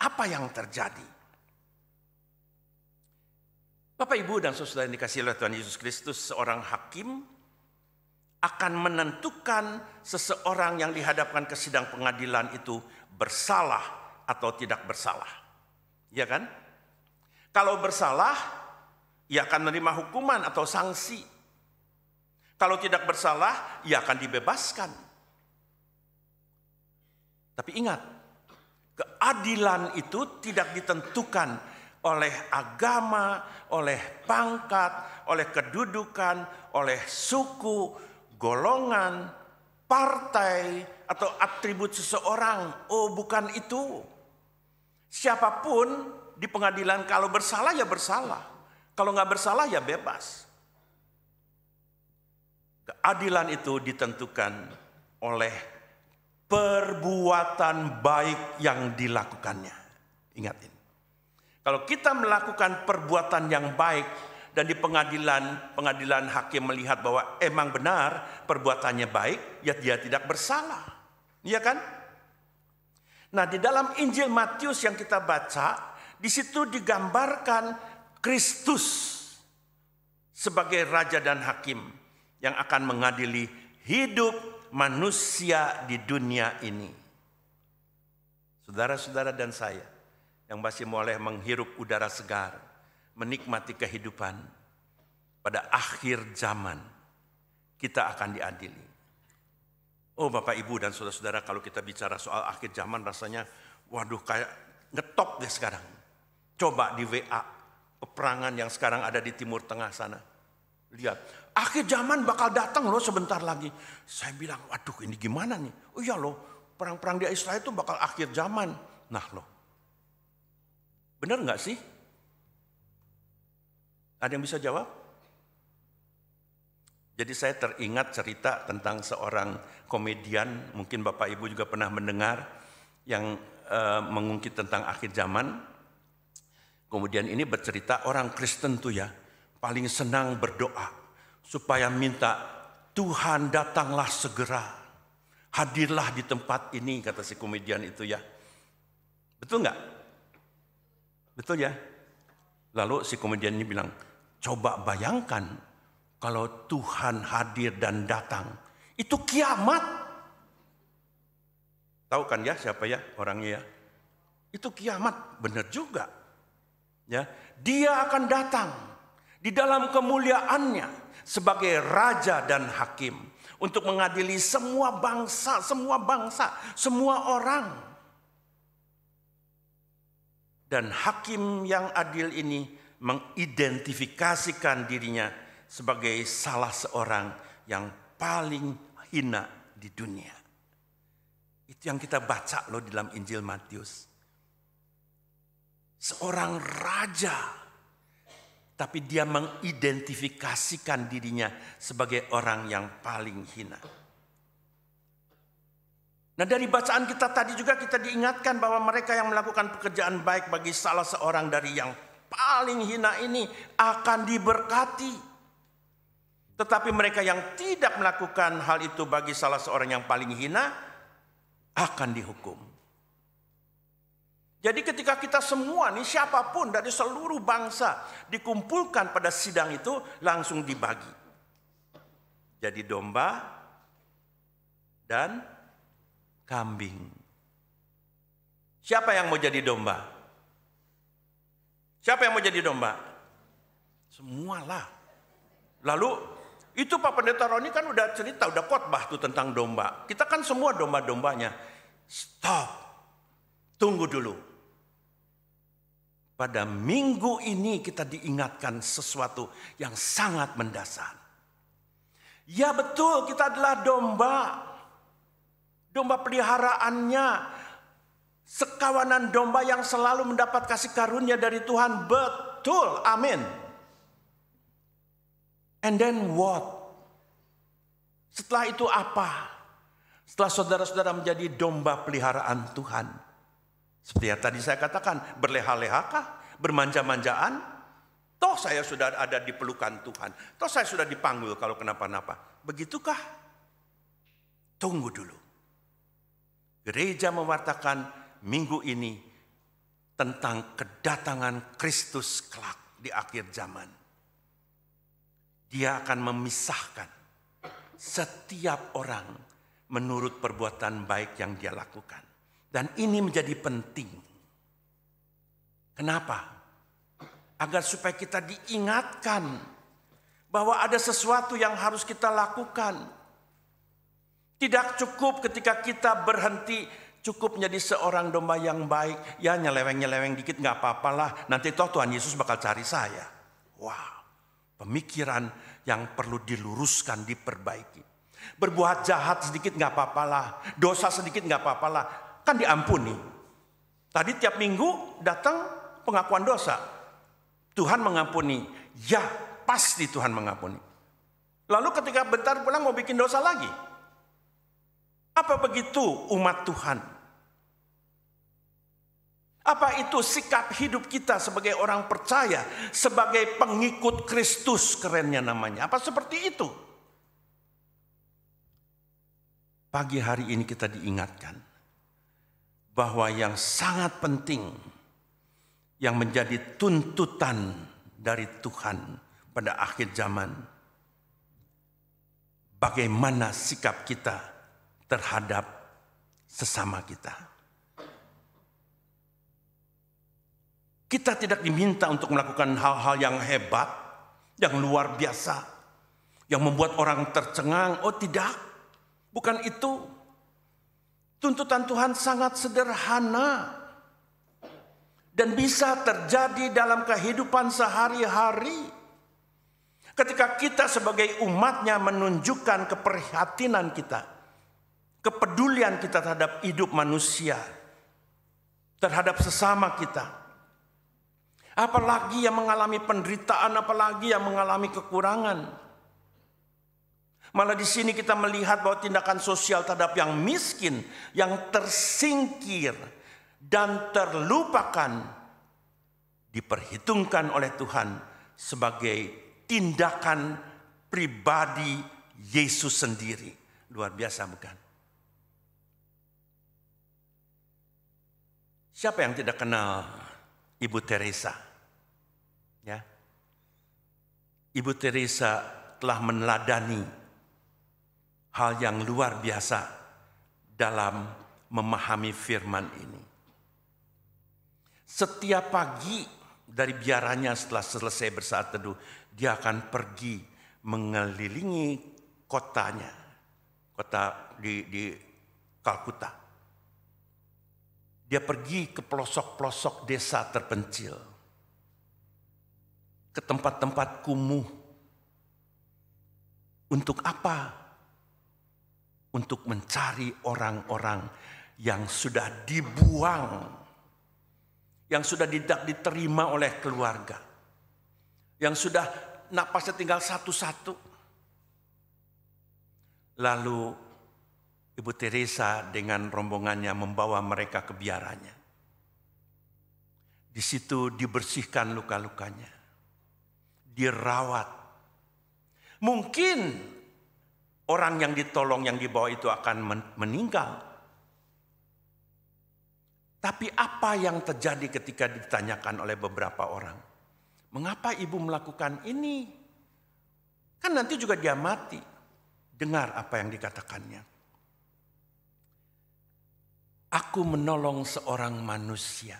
apa yang terjadi? Bapak, Ibu, dan saudara yang dikasihi oleh Tuhan Yesus Kristus, seorang hakim akan menentukan seseorang yang dihadapkan ke sidang pengadilan itu bersalah atau tidak bersalah. Ya kan? Kalau bersalah, ia akan menerima hukuman atau sanksi. Kalau tidak bersalah, ia akan dibebaskan. Tapi ingat, keadilan itu tidak ditentukan oleh agama, oleh pangkat, oleh kedudukan, oleh suku, golongan, partai, atau atribut seseorang. Oh, bukan itu. Siapapun di pengadilan kalau bersalah ya bersalah. Kalau nggak bersalah ya bebas. Keadilan itu ditentukan oleh perbuatan baik yang dilakukannya. Ingat ini. Kalau kita melakukan perbuatan yang baik dan di pengadilan hakim melihat bahwa emang benar perbuatannya baik, ya dia tidak bersalah. Iya kan? Nah, di dalam Injil Matius yang kita baca, di situ digambarkan Kristus sebagai raja dan hakim yang akan mengadili hidup manusia di dunia ini. Saudara-saudara dan saya yang masih boleh menghirup udara segar, menikmati kehidupan, pada akhir zaman kita akan diadili. Oh Bapak Ibu dan saudara-saudara, kalau kita bicara soal akhir zaman rasanya waduh kayak ngetop deh sekarang. Coba di WA peperangan yang sekarang ada di Timur Tengah sana. Lihat, akhir zaman bakal datang loh sebentar lagi. Saya bilang, waduh ini gimana nih? Oh iya loh, perang-perang di Israel itu bakal akhir zaman. Nah loh, benar nggak sih? Ada yang bisa jawab? Jadi saya teringat cerita tentang seorang komedian, mungkin Bapak Ibu juga pernah mendengar, yang mengungkit tentang akhir zaman. Kemudian ini bercerita orang Kristen tuh ya, paling senang berdoa supaya minta Tuhan datanglah segera, hadirlah di tempat ini, kata si komedian itu ya. Betul nggak? Betul ya? Lalu si komedian ini bilang, coba bayangkan kalau Tuhan hadir dan datang, itu kiamat. Tahu kan ya siapa ya orangnya ya? Itu kiamat, benar juga. Ya, dia akan datang di dalam kemuliaannya sebagai raja dan hakim untuk mengadili semua bangsa, semua orang. Dan hakim yang adil ini mengidentifikasikan dirinya sebagai salah seorang yang paling hina di dunia. Itu yang kita baca loh di dalam Injil Matius. Seorang raja, tapi dia mengidentifikasikan dirinya sebagai orang yang paling hina. Nah, dari bacaan kita tadi juga kita diingatkan bahwa mereka yang melakukan pekerjaan baik bagi salah seorang dari yang paling hina ini akan diberkati. Tetapi mereka yang tidak melakukan hal itu bagi salah seorang yang paling hina akan dihukum. Jadi ketika kita semua nih, siapapun dari seluruh bangsa dikumpulkan pada sidang itu, langsung dibagi. Jadi domba dan kambing. Siapa yang mau jadi domba? Siapa yang mau jadi domba? Semualah. Lalu itu Pak Pendeta Roni kan udah cerita, udah khotbah tuh tentang domba. Kita kan semua domba-dombanya. Stop. Tunggu dulu. Pada minggu ini kita diingatkan sesuatu yang sangat mendasar. Ya betul, kita adalah domba. Domba peliharaannya. Sekawanan domba yang selalu mendapat kasih karunia dari Tuhan. Betul, amin. And then what? Setelah itu apa? Setelah saudara-saudara menjadi domba peliharaan Tuhan. Seperti yang tadi saya katakan, berleha-lehakah, bermanja-manjaan? Toh saya sudah ada di pelukan Tuhan. Toh saya sudah dipanggil kalau kenapa-napa. Begitukah? Tunggu dulu. Gereja mewartakan minggu ini tentang kedatangan Kristus kelak di akhir zaman. Dia akan memisahkan setiap orang menurut perbuatan baik yang dia lakukan. Dan ini menjadi penting. Kenapa? Agar supaya kita diingatkan bahwa ada sesuatu yang harus kita lakukan. Tidak cukup ketika kita berhenti Cukup menjadi seorang domba yang baik. Ya nyeleweng-nyeleweng dikit gak apa-apalah. Nanti toh Tuhan Yesus bakal cari saya. Wow, pemikiran yang perlu diluruskan, diperbaiki. Berbuat jahat sedikit gak apa-apalah. Dosa sedikit gak apa-apalah. Kan diampuni. Tadi tiap minggu datang pengakuan dosa. Tuhan mengampuni. Ya, pasti Tuhan mengampuni. Lalu ketika bentar pulang mau bikin dosa lagi. Apa begitu umat Tuhan? Apa itu sikap hidup kita sebagai orang percaya, sebagai pengikut Kristus, kerennya namanya? Apa seperti itu? Pagi hari ini kita diingatkan bahwa yang sangat penting, yang menjadi tuntutan dari Tuhan pada akhir zaman, bagaimana sikap kita terhadap sesama kita. Kita tidak diminta untuk melakukan hal-hal yang hebat, yang luar biasa, yang membuat orang tercengang. Oh tidak, bukan itu. Tuntutan Tuhan sangat sederhana dan bisa terjadi dalam kehidupan sehari-hari. Ketika kita sebagai umatnya menunjukkan keprihatinan kita, kepedulian kita terhadap hidup manusia, terhadap sesama kita. Apalagi yang mengalami penderitaan, apalagi yang mengalami kekurangan. Malah di sini kita melihat bahwa tindakan sosial terhadap yang miskin, yang tersingkir dan terlupakan, diperhitungkan oleh Tuhan sebagai tindakan pribadi Yesus sendiri. Luar biasa bukan? Siapa yang tidak kenal Ibu Teresa? Ya. Ibu Teresa telah meneladani hal yang luar biasa dalam memahami firman ini. Setiap pagi dari biaranya setelah selesai bersaat teduh, dia akan pergi mengelilingi kotanya, kota di Kalkuta. Dia pergi ke pelosok-pelosok desa terpencil, ke tempat-tempat kumuh. Untuk apa? Untuk mencari orang-orang yang sudah dibuang, yang sudah tidak diterima oleh keluarga, yang sudah napasnya tinggal satu-satu. Lalu Ibu Teresa dengan rombongannya membawa mereka ke biaranya. Di situ dibersihkan luka-lukanya, dirawat. Mungkin orang yang ditolong, yang dibawa itu akan meninggal. Tapi apa yang terjadi ketika ditanyakan oleh beberapa orang? Mengapa ibu melakukan ini? Kan nanti juga dia mati. Dengar apa yang dikatakannya. Aku menolong seorang manusia,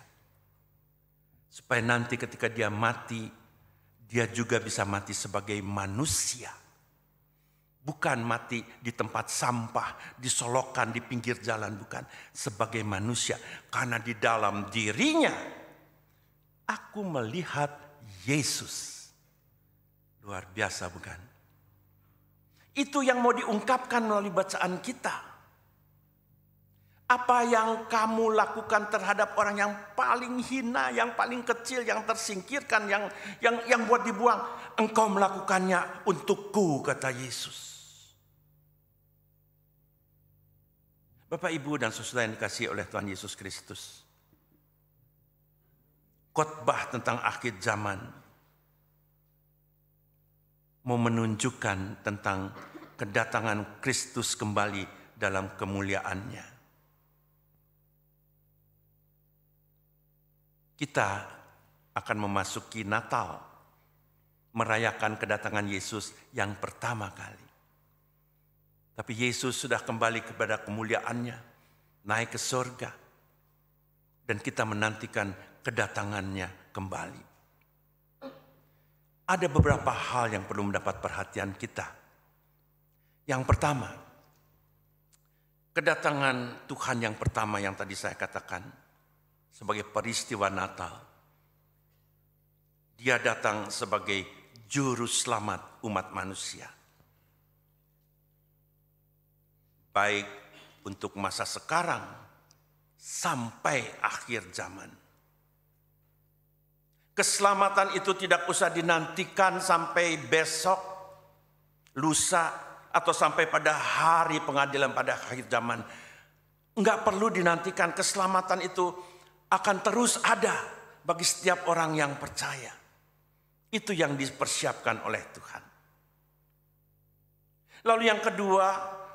supaya nanti ketika dia mati, dia juga bisa mati sebagai manusia. Bukan mati di tempat sampah, disolokan di pinggir jalan, bukan. Sebagai manusia, karena di dalam dirinya aku melihat Yesus. Luar biasa bukan? Itu yang mau diungkapkan melalui bacaan kita. Apa yang kamu lakukan terhadap orang yang paling hina, yang paling kecil, yang tersingkirkan, yang buat dibuang, engkau melakukannya untukku, kata Yesus. Bapak, Ibu, dan saudara yang dikasihi oleh Tuhan Yesus Kristus. Khotbah tentang akhir zaman mau menunjukkan tentang kedatangan Kristus kembali dalam kemuliaannya. Kita akan memasuki Natal, merayakan kedatangan Yesus yang pertama kali. Tapi Yesus sudah kembali kepada kemuliaannya, naik ke surga. Dan kita menantikan kedatangannya kembali. Ada beberapa hal yang perlu mendapat perhatian kita. Yang pertama, kedatangan Tuhan yang pertama yang tadi saya katakan sebagai peristiwa Natal. Dia datang sebagai juru selamat umat manusia. Baik untuk masa sekarang sampai akhir zaman. Keselamatan itu tidak usah dinantikan sampai besok, lusa, atau sampai pada hari pengadilan pada akhir zaman. Enggak perlu dinantikan, keselamatan itu akan terus ada bagi setiap orang yang percaya. Itu yang dipersiapkan oleh Tuhan. Lalu yang kedua,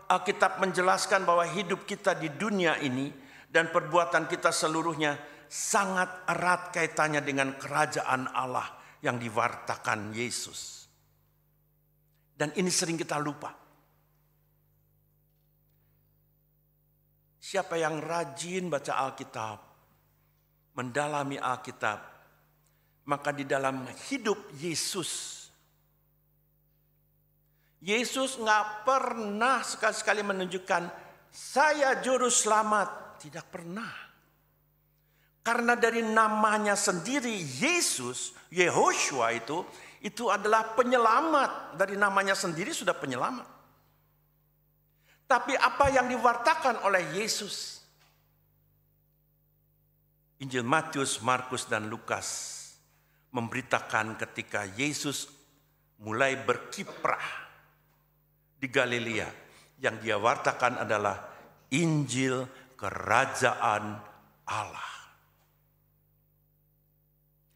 Alkitab menjelaskan bahwa hidup kita di dunia ini dan perbuatan kita seluruhnya sangat erat kaitannya dengan kerajaan Allah yang diwartakan Yesus. Dan ini sering kita lupa. Siapa yang rajin baca Alkitab, mendalami Alkitab, maka di dalam hidup Yesus nggak pernah sekali-sekali menunjukkan saya juru selamat. Tidak pernah. Karena dari namanya sendiri Yesus, Yehoshua itu adalah penyelamat. Dari namanya sendiri sudah penyelamat. Tapi apa yang diwartakan oleh Yesus? Injil Matius, Markus, dan Lukas memberitakan ketika Yesus mulai berkiprah di Galilea, yang dia wartakan adalah Injil Kerajaan Allah.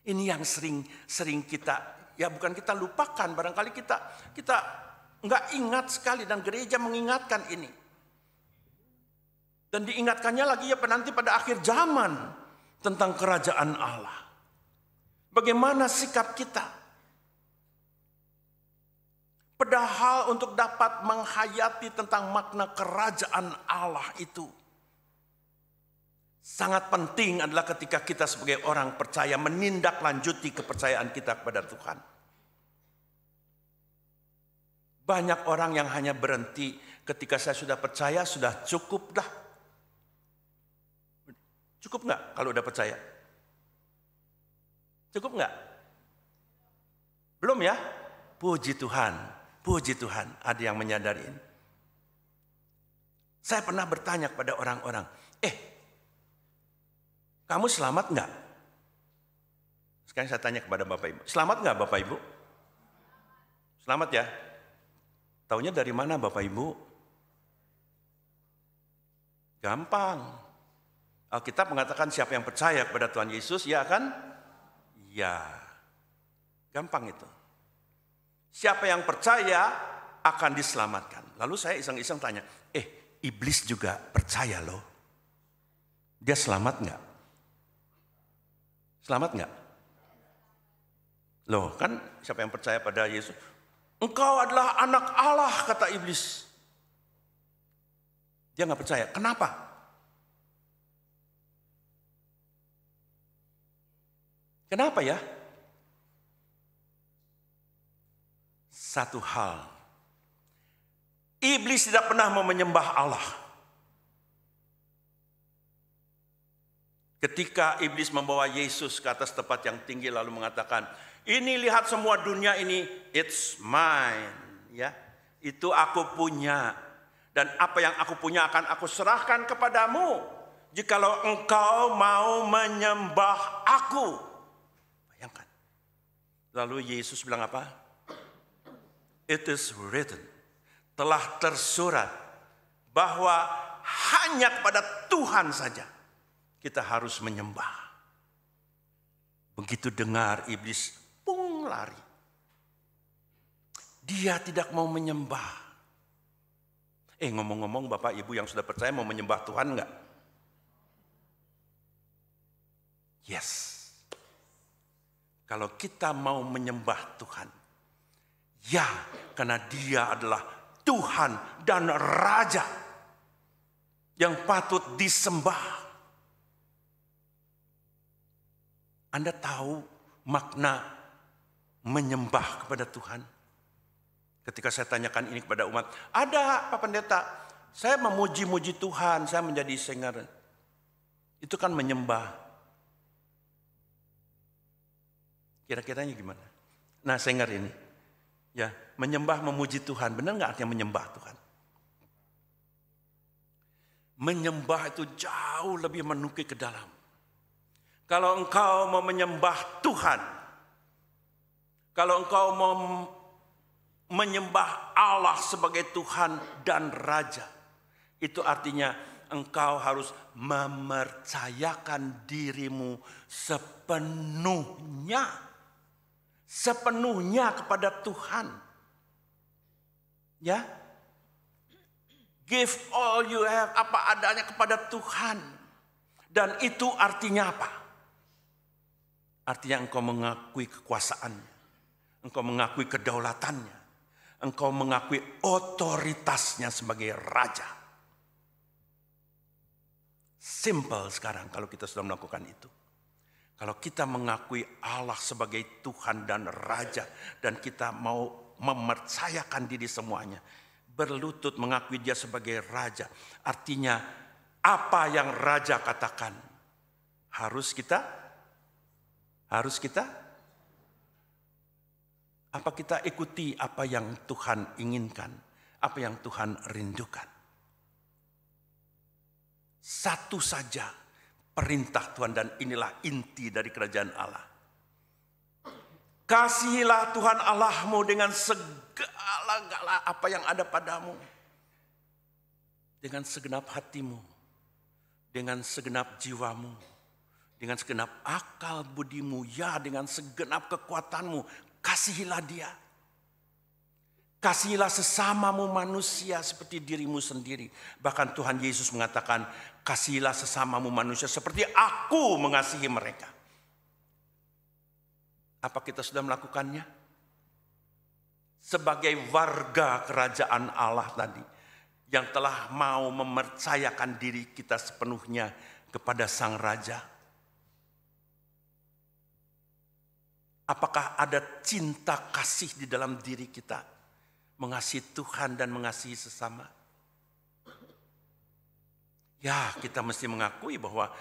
Ini yang sering kita, ya bukan kita lupakan, barangkali kita nggak ingat sekali, dan gereja mengingatkan ini. Dan diingatkannya lagi ya nanti pada akhir zaman tentang kerajaan Allah. Bagaimana sikap kita? Padahal untuk dapat menghayati tentang makna kerajaan Allah itu sangat penting adalah ketika kita sebagai orang percaya menindaklanjuti kepercayaan kita kepada Tuhan. Banyak orang yang hanya berhenti ketika saya sudah percaya, sudah cukup dah. Cukup nggak kalau udah percaya? Cukup nggak? Belum ya? Puji Tuhan, puji Tuhan, ada yang menyadari ini. Saya pernah bertanya kepada orang-orang, kamu selamat nggak? Sekarang saya tanya kepada Bapak Ibu, selamat nggak Bapak Ibu? Selamat ya? Taunya dari mana Bapak Ibu? Gampang. Alkitab mengatakan siapa yang percaya kepada Tuhan Yesus, ya kan? Ya. Gampang itu. Siapa yang percaya akan diselamatkan. Lalu saya iseng-iseng tanya, iblis juga percaya loh. Dia selamat nggak? Selamat nggak? Loh kan siapa yang percaya pada Yesus? Engkau adalah anak Allah, kata iblis. Dia nggak percaya. Kenapa? Kenapa ya? Satu hal. Iblis tidak pernah mau menyembah Allah. Ketika iblis membawa Yesus ke atas tempat yang tinggi lalu mengatakan, ini lihat semua dunia ini, it's mine, ya. Itu aku punya, dan apa yang aku punya akan aku serahkan kepadamu jikalau engkau mau menyembah aku. Bayangkan. Lalu Yesus bilang apa? It is written, telah tersurat bahwa hanya kepada Tuhan saja kita harus menyembah. Begitu dengar iblis lari. Dia tidak mau menyembah. Ngomong-ngomong Bapak Ibu yang sudah percaya mau menyembah Tuhan enggak? Yes. Kalau kita mau menyembah Tuhan, ya, karena Dia adalah Tuhan dan Raja yang patut disembah. Anda tahu makna menyembah kepada Tuhan? Ketika saya tanyakan ini kepada umat, ada Pak Pendeta, Saya memuji-muji Tuhan, saya menjadi singer. Itu kan menyembah. Kira-kiranya gimana? Nah, singer ini. Ya, menyembah memuji Tuhan. Benar nggak artinya menyembah Tuhan? Menyembah itu jauh lebih menukik ke dalam. Kalau engkau mau menyembah Tuhan, kalau engkau mau menyembah Allah sebagai Tuhan dan Raja, itu artinya engkau harus mempercayakan dirimu sepenuhnya kepada Tuhan. Ya, give all you have, apa adanya kepada Tuhan. Dan itu artinya apa? Artinya engkau mengakui kekuasaannya, engkau mengakui kedaulatannya, engkau mengakui otoritasnya sebagai Raja. Simple sekarang kalau kita sudah melakukan itu. Kalau kita mengakui Allah sebagai Tuhan dan Raja, dan kita mau mempercayakan diri semuanya, berlutut mengakui Dia sebagai Raja, artinya apa yang Raja katakan harus kita apa kita ikuti apa yang Tuhan inginkan, apa yang Tuhan rindukan. Satu saja perintah Tuhan, dan inilah inti dari kerajaan Allah. Kasihilah Tuhan Allahmu dengan segala apa yang ada padamu, dengan segenap hatimu, dengan segenap jiwamu, dengan segenap akal budimu, ya dengan segenap kekuatanmu. Kasihilah Dia. Kasihilah sesamamu manusia seperti dirimu sendiri. Bahkan Tuhan Yesus mengatakan, kasihilah sesamamu manusia seperti aku mengasihi mereka. Apa kita sudah melakukannya? Sebagai warga kerajaan Allah tadi, yang telah mau mempercayakan diri kita sepenuhnya kepada Sang Raja. Apakah ada cinta kasih di dalam diri kita? Mengasihi Tuhan dan mengasihi sesama. Ya, kita mesti mengakui bahwa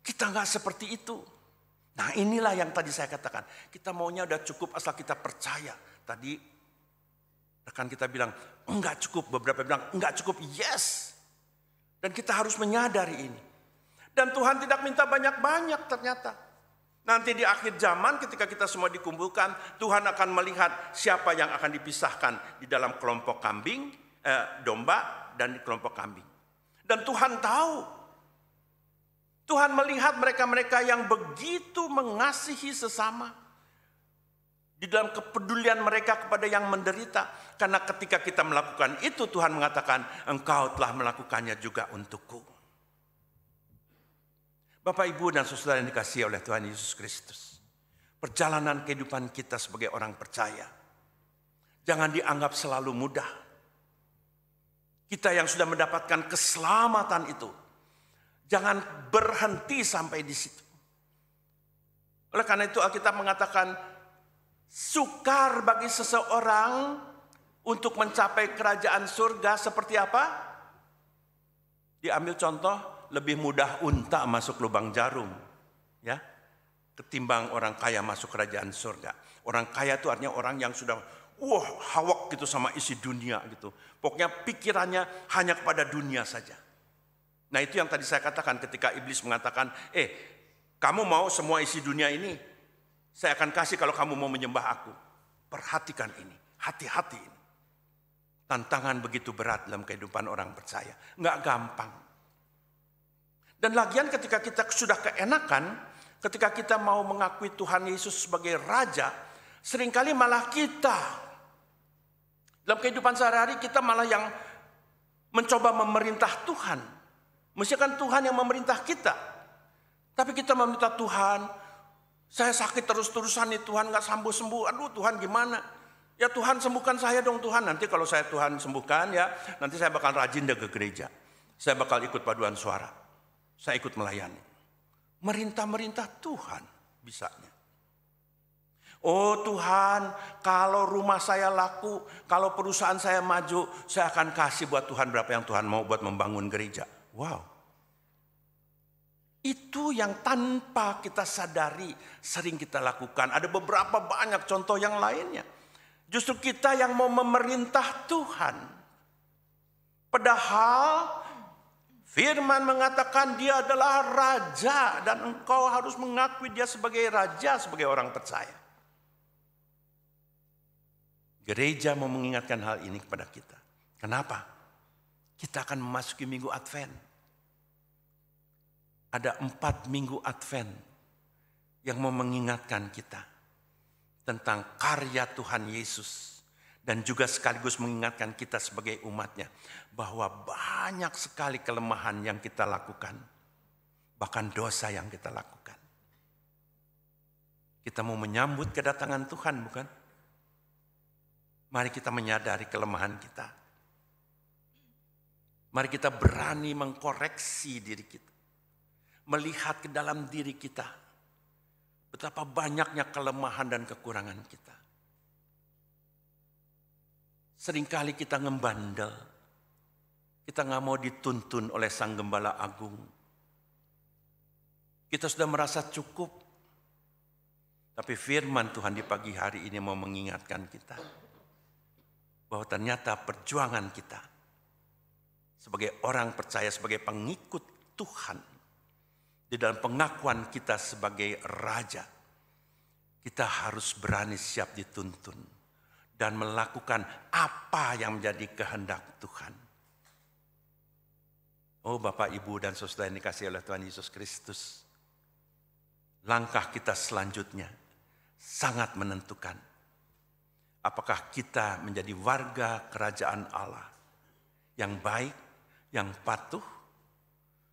kita nggak seperti itu. Nah, inilah yang tadi saya katakan. Kita maunya udah cukup asal kita percaya. Tadi rekan kita bilang, enggak cukup. Beberapa bilang, enggak cukup. Yes. Dan kita harus menyadari ini. Dan Tuhan tidak minta banyak-banyak ternyata. Nanti di akhir zaman ketika kita semua dikumpulkan, Tuhan akan melihat siapa yang akan dipisahkan di dalam kelompok domba dan di kelompok kambing. Dan Tuhan tahu. Tuhan melihat mereka-mereka yang begitu mengasihi sesama. Di dalam kepedulian mereka kepada yang menderita. Karena ketika kita melakukan itu, Tuhan mengatakan, engkau telah melakukannya juga untukku. Bapak, Ibu, dan saudara yang dikasihi oleh Tuhan Yesus Kristus. Perjalanan kehidupan kita sebagai orang percaya, jangan dianggap selalu mudah. Kita yang sudah mendapatkan keselamatan itu, jangan berhenti sampai di situ. Oleh karena itu Alkitab mengatakan, sukar bagi seseorang untuk mencapai kerajaan surga seperti apa? Diambil contoh, lebih mudah unta masuk lubang jarum, ya, ketimbang orang kaya masuk kerajaan surga. Orang kaya itu artinya orang yang sudah hawak gitu sama isi dunia gitu. Pokoknya pikirannya hanya kepada dunia saja. Nah, itu yang tadi saya katakan ketika iblis mengatakan, kamu mau semua isi dunia ini? Saya akan kasih kalau kamu mau menyembah aku. Perhatikan ini, hati-hati ini. Tantangan begitu berat dalam kehidupan orang percaya. Nggak gampang. Dan lagian ketika kita sudah keenakan, ketika kita mau mengakui Tuhan Yesus sebagai Raja, seringkali malah kita, dalam kehidupan sehari-hari kita malah yang mencoba memerintah Tuhan. Mestinya kan Tuhan yang memerintah kita. Tapi kita meminta Tuhan, saya sakit terus-terusan nih Tuhan, gak sembuh-sembuh. Aduh Tuhan gimana? Ya Tuhan sembuhkan saya dong Tuhan. Nanti kalau saya Tuhan sembuhkan ya, nanti saya bakal rajin deh ke gereja. Saya bakal ikut paduan suara. Saya ikut melayani. Merintah-merintah Tuhan bisanya. Oh Tuhan, kalau rumah saya laku, kalau perusahaan saya maju, saya akan kasih buat Tuhan berapa yang Tuhan mau buat membangun gereja. Wow. Itu yang tanpa kita sadari sering kita lakukan. Ada beberapa banyak contoh yang lainnya. Justru kita yang mau memerintah Tuhan. Padahal Firman mengatakan dia adalah raja dan engkau harus mengakui dia sebagai raja, sebagai orang percaya. Gereja mau mengingatkan hal ini kepada kita. Kenapa? Kita akan memasuki minggu Advent. Ada 4 minggu Advent yang mau mengingatkan kita tentang karya Tuhan Yesus. Dan juga sekaligus mengingatkan kita sebagai umatnya bahwa banyak sekali kelemahan yang kita lakukan. Bahkan dosa yang kita lakukan. Kita mau menyambut kedatangan Tuhan, bukan? Mari kita menyadari kelemahan kita. Mari kita berani mengkoreksi diri kita. Melihat ke dalam diri kita. Betapa banyaknya kelemahan dan kekurangan kita. Seringkali kita ngembandel. Kita gak mau dituntun oleh Sang Gembala Agung. Kita sudah merasa cukup. Tapi firman Tuhan di pagi hari ini mau mengingatkan kita. Bahwa ternyata perjuangan kita sebagai orang percaya, sebagai pengikut Tuhan, di dalam pengakuan kita sebagai raja, kita harus berani siap dituntun dan melakukan apa yang menjadi kehendak Tuhan. Oh Bapak, Ibu, dan saudara yang dikasihi oleh Tuhan Yesus Kristus, langkah kita selanjutnya sangat menentukan. Apakah kita menjadi warga kerajaan Allah yang baik, yang patuh,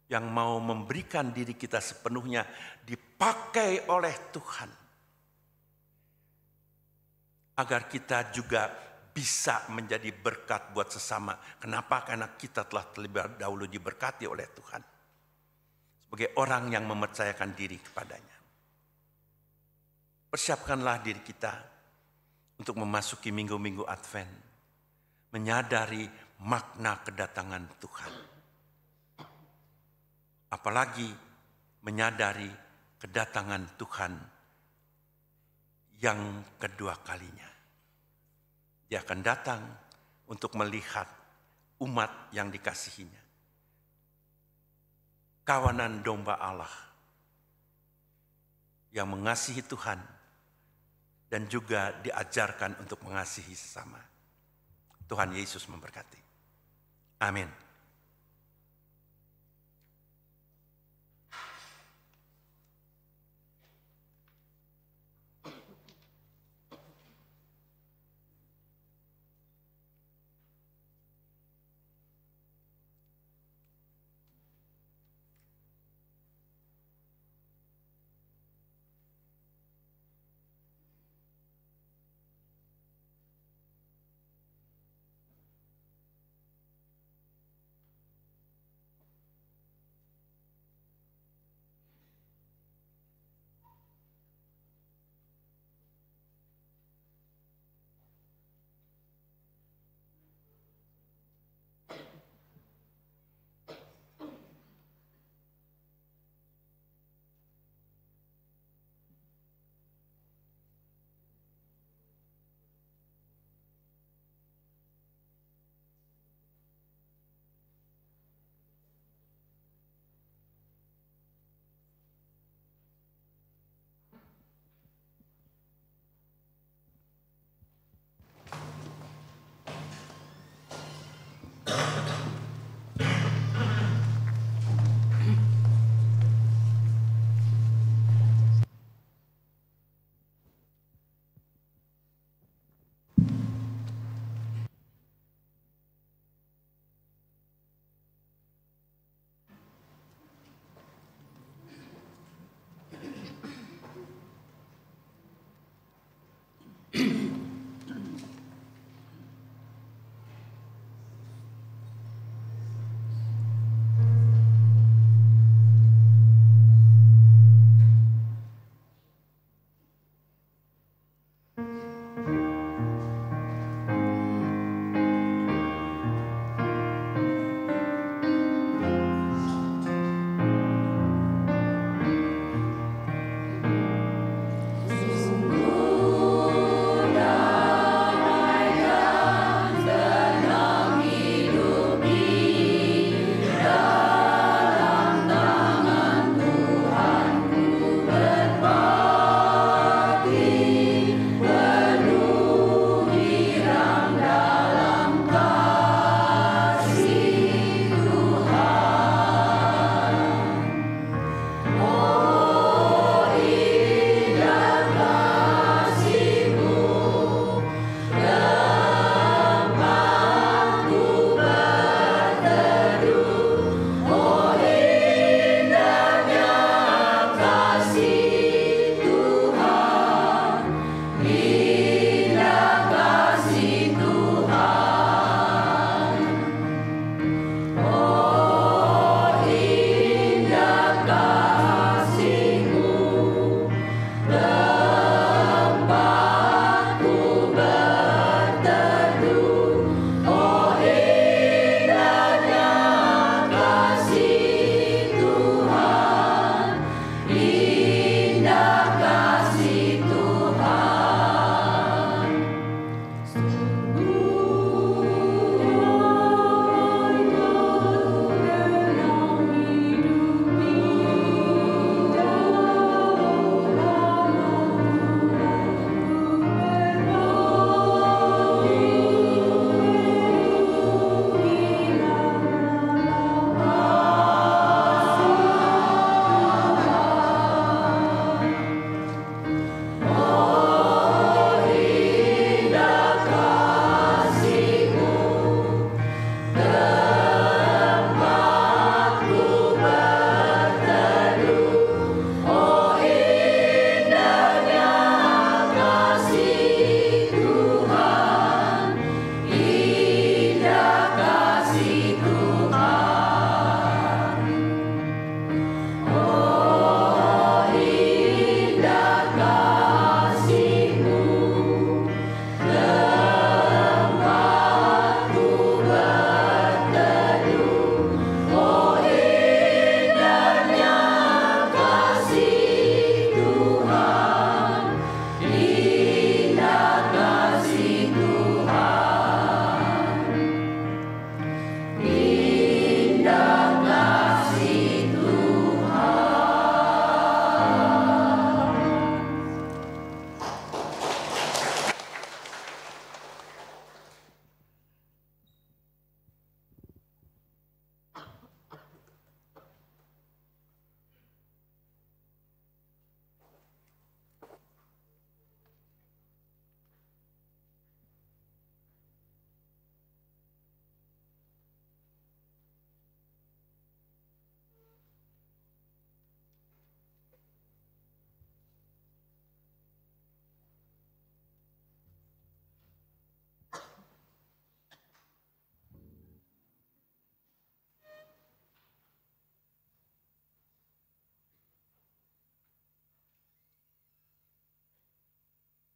yang mau memberikan diri kita sepenuhnya dipakai oleh Tuhan. Agar kita juga bisa menjadi berkat buat sesama. Kenapa? Karena kita telah terlebih dahulu diberkati oleh Tuhan. Sebagai orang yang mempercayakan diri kepadanya. Persiapkanlah diri kita untuk memasuki minggu-minggu Advent, menyadari makna kedatangan Tuhan. Apalagi menyadari kedatangan Tuhan yang kedua kalinya. Dia akan datang untuk melihat umat yang dikasihinya. Kawanan domba Allah yang mengasihi Tuhan dan juga diajarkan untuk mengasihi sesama. Tuhan Yesus memberkati. Amin.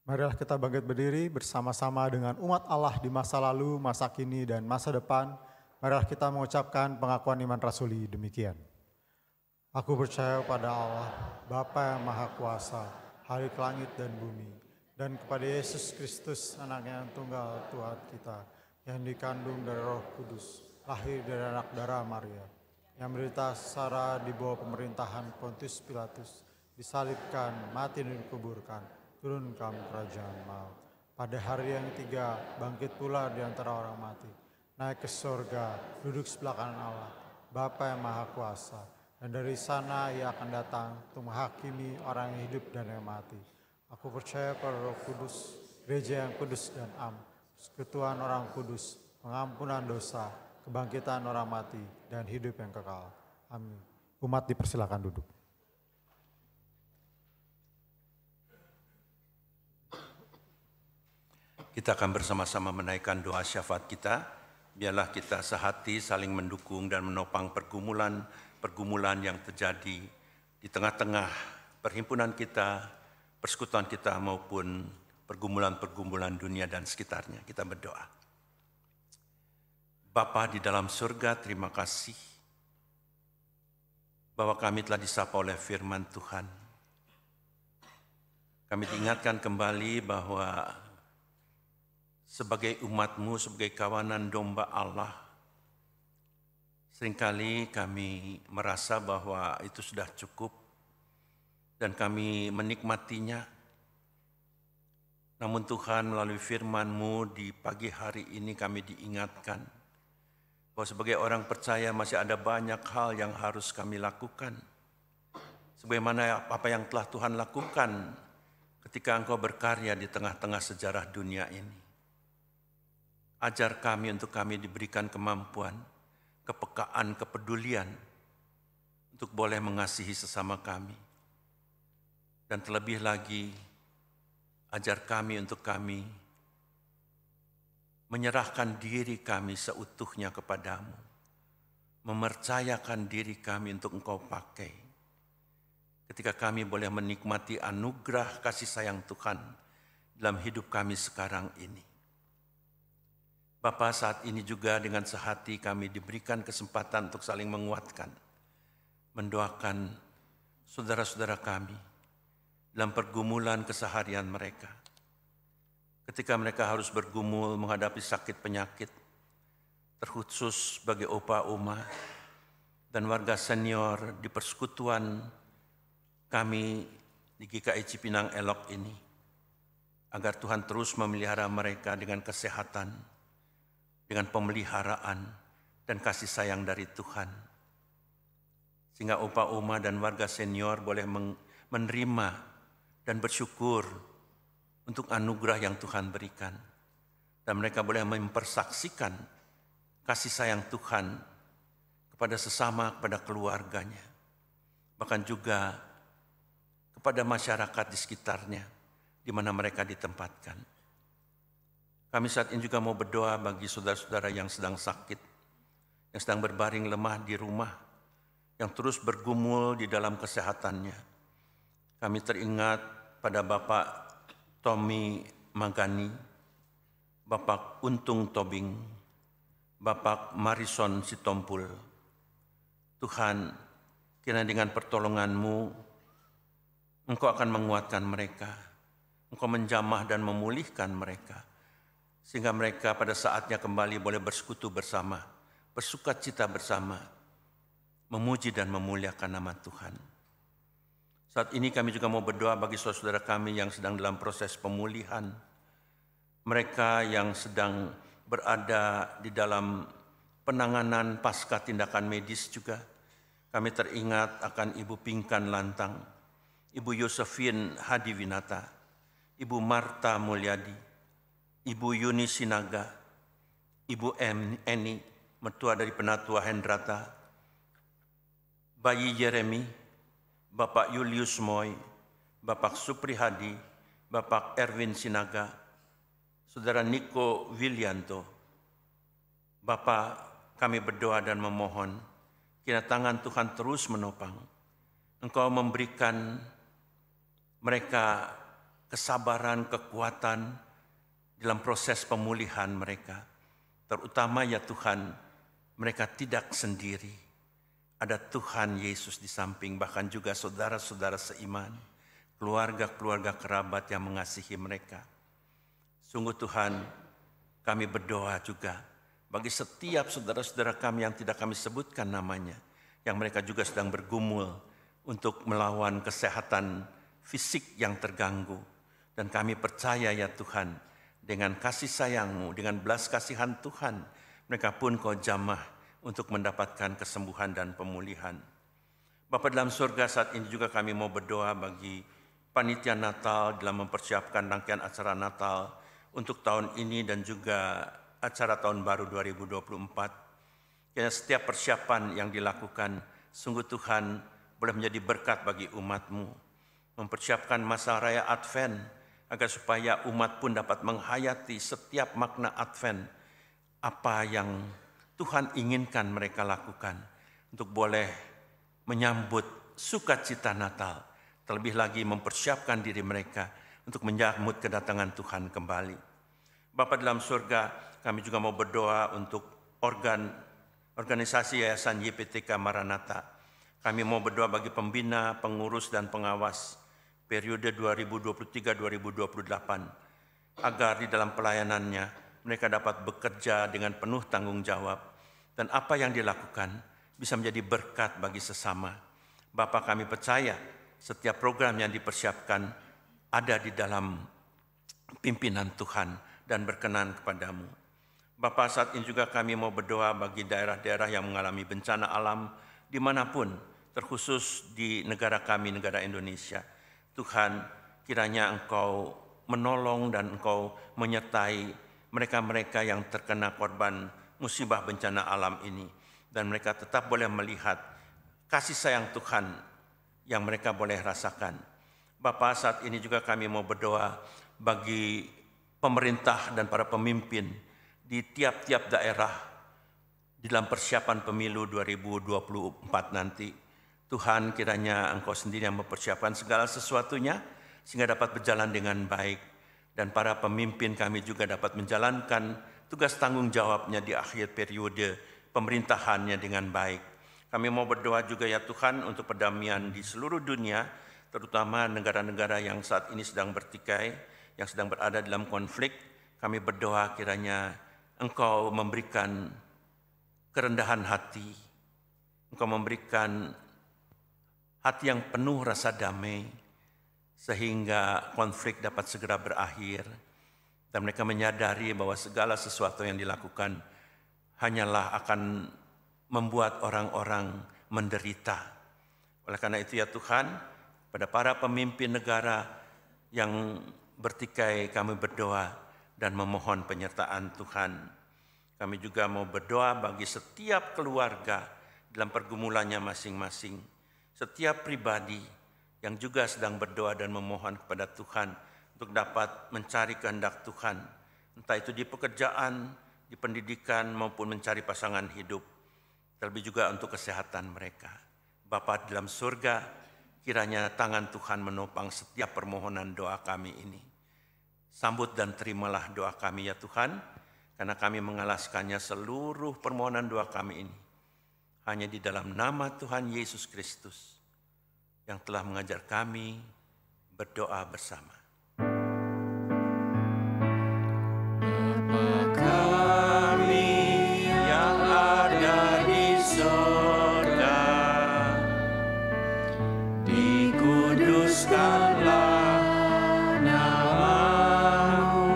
Marilah kita bangkit berdiri bersama-sama dengan umat Allah di masa lalu, masa kini, dan masa depan. Marilah kita mengucapkan pengakuan iman rasuli demikian. Aku percaya pada Allah, Bapa yang Maha Kuasa, Khalik langit dan bumi, dan kepada Yesus Kristus, anaknya yang tunggal Tuhan kita, yang dikandung dari Roh Kudus, lahir dari anak darah Maria, yang menderita secara di bawah pemerintahan Pontius Pilatus, disalibkan, mati dan dikuburkan, turun ke kerajaan maut. Pada hari yang ketiga, bangkit pula di antara orang mati, naik ke surga, duduk sebelah kanan Allah, Bapa yang Maha Kuasa, dan dari sana ia akan datang untuk menghakimi orang yang hidup dan yang mati. Aku percaya pada Roh Kudus, gereja yang kudus dan am, persekutuan orang kudus, pengampunan dosa, kebangkitan orang mati, dan hidup yang kekal. Amin. Umat dipersilakan duduk. Kita akan bersama-sama menaikkan doa syafaat kita. Biarlah kita sehati saling mendukung dan menopang pergumulan yang terjadi di tengah-tengah perhimpunan kita, persekutuan kita maupun pergumulan-pergumulan dunia dan sekitarnya. Kita berdoa. Bapa di dalam surga, terima kasih bahwa kami telah disapa oleh firman Tuhan. Kami diingatkan kembali bahwa sebagai umat-Mu, sebagai kawanan domba Allah, seringkali kami merasa bahwa itu sudah cukup dan kami menikmatinya. Namun Tuhan, melalui firman-Mu di pagi hari ini kami diingatkan bahwa sebagai orang percaya masih ada banyak hal yang harus kami lakukan. Sebagaimana apa yang telah Tuhan lakukan ketika Engkau berkarya di tengah-tengah sejarah dunia ini. Ajar kami untuk kami diberikan kemampuan, kepekaan, kepedulian untuk boleh mengasihi sesama kami. Dan terlebih lagi, ajar kami untuk kami menyerahkan diri kami seutuhnya kepadamu, mempercayakan diri kami untuk Engkau pakai. Ketika kami boleh menikmati anugerah kasih sayang Tuhan dalam hidup kami sekarang ini. Bapa, saat ini juga dengan sehati kami diberikan kesempatan untuk saling menguatkan, mendoakan saudara-saudara kami dalam pergumulan keseharian mereka. Ketika mereka harus bergumul menghadapi sakit penyakit, terkhusus bagi opa-oma dan warga senior di persekutuan kami di GKI Cipinang Elok ini, agar Tuhan terus memelihara mereka dengan kesehatan, dengan pemeliharaan dan kasih sayang dari Tuhan. Sehingga opa-oma dan warga senior boleh menerima dan bersyukur untuk anugerah yang Tuhan berikan. Dan mereka boleh mempersaksikan kasih sayang Tuhan kepada sesama, kepada keluarganya. Bahkan juga kepada masyarakat di sekitarnya, di mana mereka ditempatkan. Kami saat ini juga mau berdoa bagi saudara-saudara yang sedang sakit, yang sedang berbaring lemah di rumah, yang terus bergumul di dalam kesehatannya. Kami teringat pada Bapak Tommy Magani, Bapak Untung Tobing, Bapak Marison Sitompul. Tuhan, kiranya dengan pertolongan-Mu, Engkau akan menguatkan mereka, Engkau menjamah dan memulihkan mereka, sehingga mereka pada saatnya kembali boleh bersekutu bersama, bersukacita bersama, memuji dan memuliakan nama Tuhan. Saat ini kami juga mau berdoa bagi saudara-saudara kami yang sedang dalam proses pemulihan, mereka yang sedang berada di dalam penanganan pasca tindakan medis juga. Kami teringat akan Ibu Pingkan Lantang, Ibu Yosefin Hadiwinata, Ibu Marta Mulyadi, Ibu Yuni Sinaga, Ibu Eni, mertua dari Penatua Hendrata, Bayi Jeremy, Bapak Julius Moy, Bapak Supri Hadi, Bapak Erwin Sinaga, Saudara Niko Wilianto. Bapak, kami berdoa dan memohon, kiranya tangan Tuhan terus menopang. Engkau memberikan mereka kesabaran, kekuatan dalam proses pemulihan mereka. Terutama ya Tuhan, mereka tidak sendiri. Ada Tuhan Yesus di samping, bahkan juga saudara-saudara seiman, keluarga-keluarga kerabat yang mengasihi mereka. Sungguh Tuhan, kami berdoa juga bagi setiap saudara-saudara kami yang tidak kami sebutkan namanya, yang mereka juga sedang bergumul untuk melawan kesehatan fisik yang terganggu. Dan kami percaya ya Tuhan, dengan kasih sayang-Mu, dengan belas kasihan Tuhan, mereka pun Kau jamah untuk mendapatkan kesembuhan dan pemulihan. Bapa dalam surga, saat ini juga kami mau berdoa bagi panitia Natal dalam mempersiapkan rangkaian acara Natal untuk tahun ini dan juga acara tahun baru 2024. Kiranya setiap persiapan yang dilakukan, sungguh Tuhan boleh menjadi berkat bagi umat-Mu. Mempersiapkan masa raya Advent, agar supaya umat pun dapat menghayati setiap makna Advent, apa yang Tuhan inginkan mereka lakukan untuk boleh menyambut sukacita Natal, terlebih lagi mempersiapkan diri mereka untuk menyambut kedatangan Tuhan kembali. Bapa dalam surga, kami juga mau berdoa untuk organisasi Yayasan YPTK Maranatha. Kami mau berdoa bagi pembina, pengurus, dan pengawas periode 2023-2028, agar di dalam pelayanannya mereka dapat bekerja dengan penuh tanggung jawab, dan apa yang dilakukan bisa menjadi berkat bagi sesama. Bapa, kami percaya setiap program yang dipersiapkan ada di dalam pimpinan Tuhan dan berkenan kepadamu. Bapa, saat ini juga kami mau berdoa bagi daerah-daerah yang mengalami bencana alam dimanapun, terkhusus di negara kami, negara Indonesia. Tuhan, kiranya Engkau menolong dan Engkau menyertai mereka-mereka yang terkena korban musibah bencana alam ini. Dan mereka tetap boleh melihat kasih sayang Tuhan yang mereka boleh rasakan. Bapa, saat ini juga kami mau berdoa bagi pemerintah dan para pemimpin di tiap-tiap daerah dalam persiapan pemilu 2024 nanti. Tuhan, kiranya Engkau sendiri yang mempersiapkan segala sesuatunya sehingga dapat berjalan dengan baik, dan para pemimpin kami juga dapat menjalankan tugas tanggung jawabnya di akhir periode pemerintahannya dengan baik. Kami mau berdoa juga ya Tuhan untuk perdamaian di seluruh dunia, terutama negara-negara yang saat ini sedang bertikai, yang sedang berada dalam konflik. Kami berdoa kiranya Engkau memberikan kerendahan hati, Engkau memberikan hati yang penuh rasa damai, sehingga konflik dapat segera berakhir, dan mereka menyadari bahwa segala sesuatu yang dilakukan hanyalah akan membuat orang-orang menderita. Oleh karena itu ya Tuhan, pada para pemimpin negara yang bertikai kami berdoa dan memohon penyertaan Tuhan. Kami juga mau berdoa bagi setiap keluarga dalam pergumulannya masing-masing. Setiap pribadi yang juga sedang berdoa dan memohon kepada Tuhan untuk dapat mencari kehendak Tuhan, entah itu di pekerjaan, di pendidikan, maupun mencari pasangan hidup, terlebih juga untuk kesehatan mereka. Bapa dalam surga, kiranya tangan Tuhan menopang setiap permohonan doa kami ini. Sambut dan terimalah doa kami ya Tuhan, karena kami mengalaskannya seluruh permohonan doa kami ini hanya di dalam nama Tuhan Yesus Kristus yang telah mengajar kami berdoa bersama. Bapa kami yang ada di surga, dikuduskanlah nama-Mu,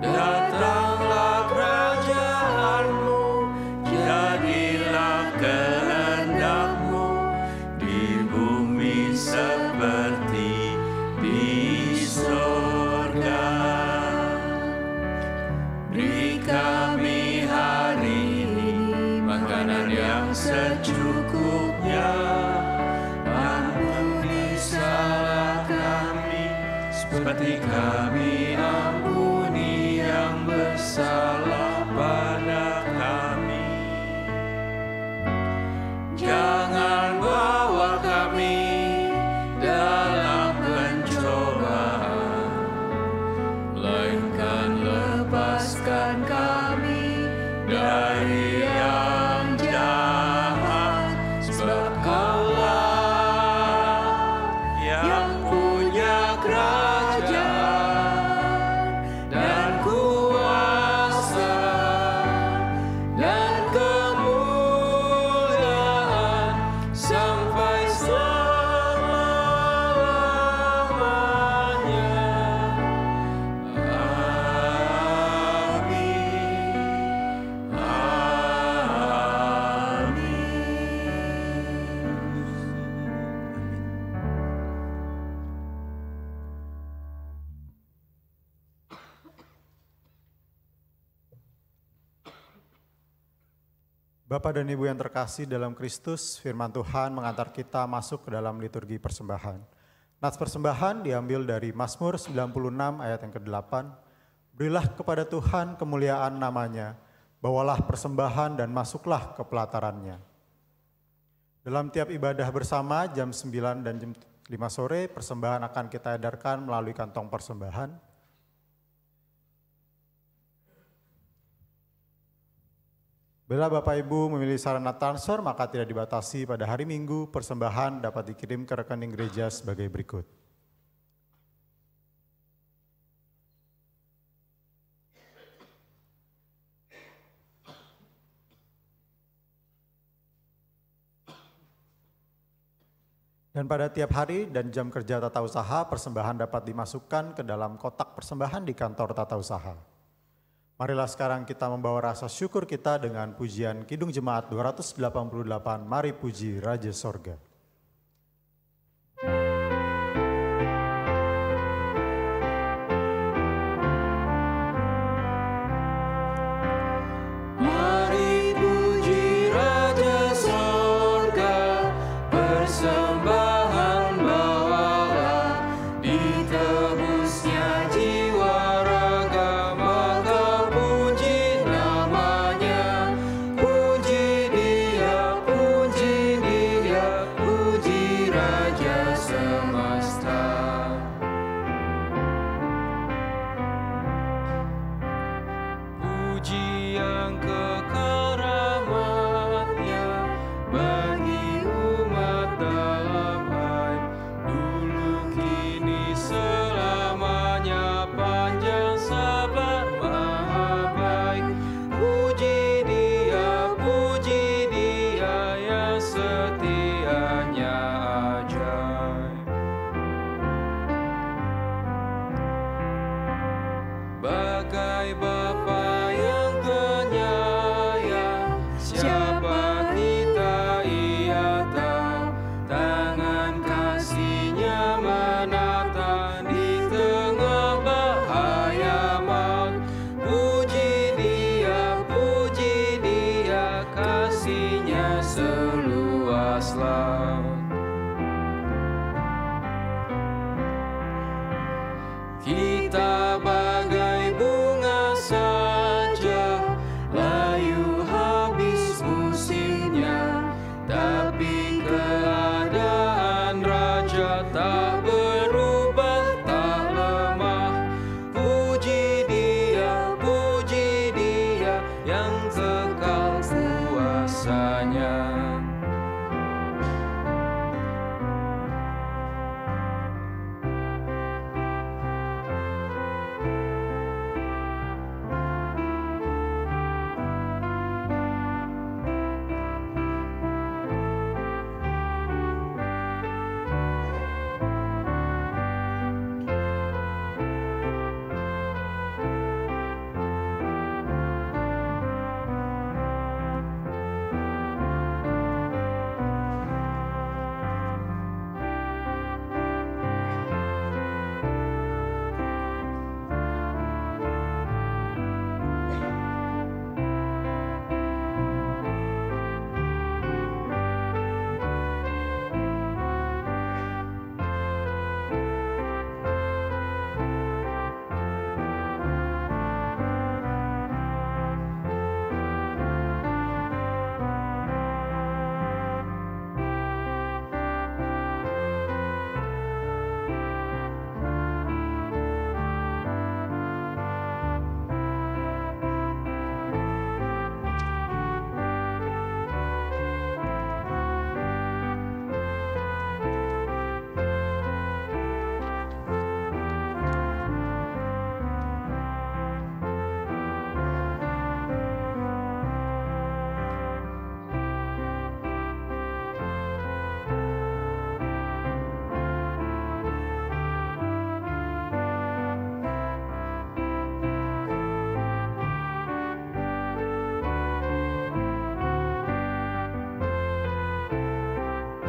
datanglah kerajaan-Mu, jadilah kehendak-Mu di bumi seperti di surga. Beri kami hari ini makanan yang secukupnya, ampuni salah kami seperti kami ampuni yang bersalah pada kami. Jangan bawa kami dalam pencobaan, Bapak dan Ibu yang terkasih dalam Kristus, firman Tuhan mengantar kita masuk ke dalam liturgi persembahan. Nats persembahan diambil dari Mazmur 96 ayat yang ke-8. Berilah kepada Tuhan kemuliaan namanya, bawalah persembahan dan masuklah ke pelatarannya. Dalam tiap ibadah bersama jam 9 dan jam 5 sore, persembahan akan kita edarkan melalui kantong persembahan. Bila Bapak Ibu memilih sarana transfer, maka tidak dibatasi pada hari Minggu, persembahan dapat dikirim ke rekening gereja sebagai berikut. Dan pada tiap hari dan jam kerja tata usaha, persembahan dapat dimasukkan ke dalam kotak persembahan di kantor tata usaha. Marilah sekarang kita membawa rasa syukur kita dengan pujian Kidung Jemaat 288, Mari Puji Raja Sorga.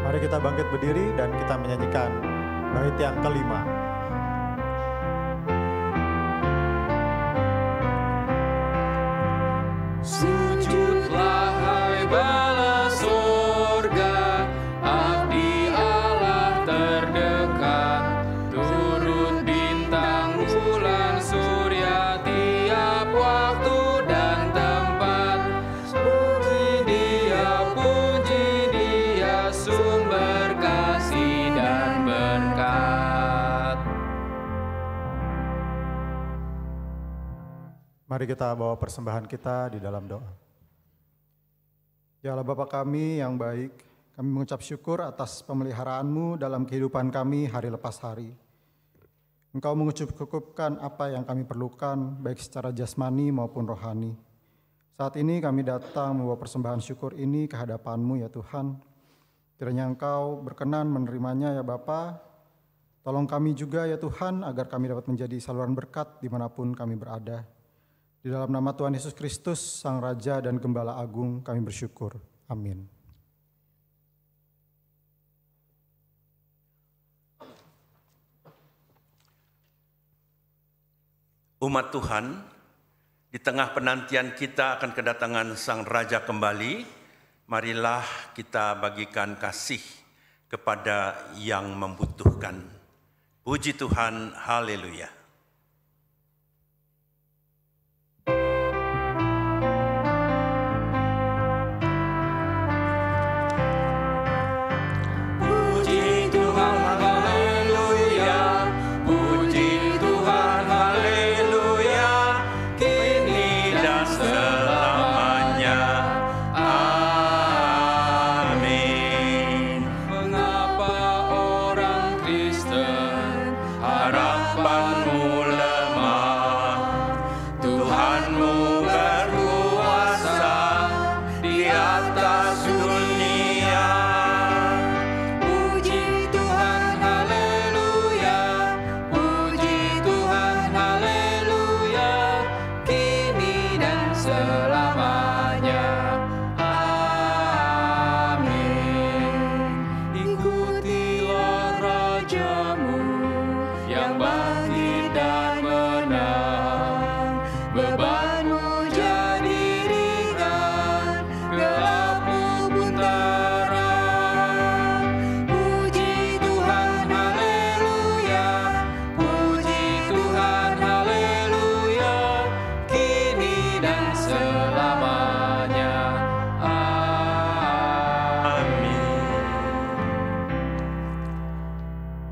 Mari kita bangkit berdiri dan kita menyanyikan bait yang kelima. Sujudlah hai Mari kita bawa persembahan kita di dalam doa. Ya Allah Bapa kami yang baik, kami mengucap syukur atas pemeliharaan-Mu dalam kehidupan kami hari lepas hari. Engkau mencucukkan apa yang kami perlukan, baik secara jasmani maupun rohani. Saat ini kami datang membawa persembahan syukur ini ke hadapan-Mu ya Tuhan. Kiranya Engkau berkenan menerimanya ya Bapa. Tolong kami juga ya Tuhan, agar kami dapat menjadi saluran berkat dimanapun kami berada. Di dalam nama Tuhan Yesus Kristus, Sang Raja dan Gembala Agung, kami bersyukur. Amin. Umat Tuhan, di tengah penantian kita akan kedatangan Sang Raja kembali, marilah kita bagikan kasih kepada yang membutuhkan. Puji Tuhan, haleluya.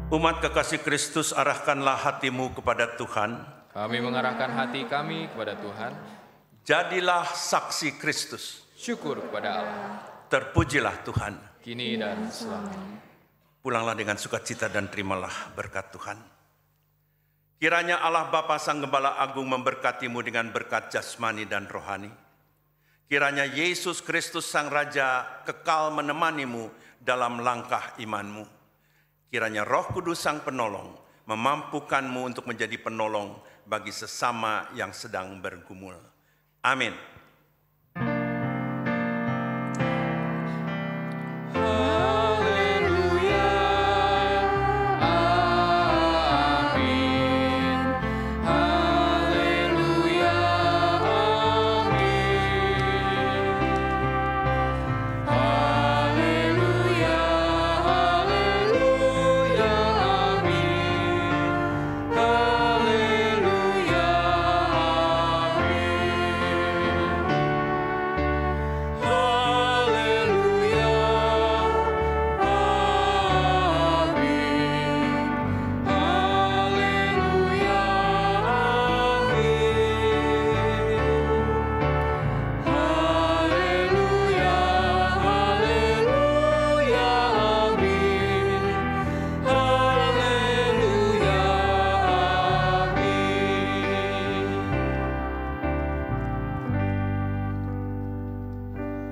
Umat kekasih Kristus, arahkanlah hatimu kepada Tuhan. Kami mengarahkan hati kami kepada Tuhan. Jadilah saksi Kristus. Syukur kepada Allah. Terpujilah Tuhan. Kini dan selamanya. Pulanglah dengan sukacita dan terimalah berkat Tuhan. Kiranya Allah Bapa Sang Gembala Agung memberkatimu dengan berkat jasmani dan rohani. Kiranya Yesus Kristus Sang Raja kekal menemanimu dalam langkah imanmu. Kiranya Roh Kudus Sang Penolong memampukanmu untuk menjadi penolong bagi sesama yang sedang bergumul. Amin.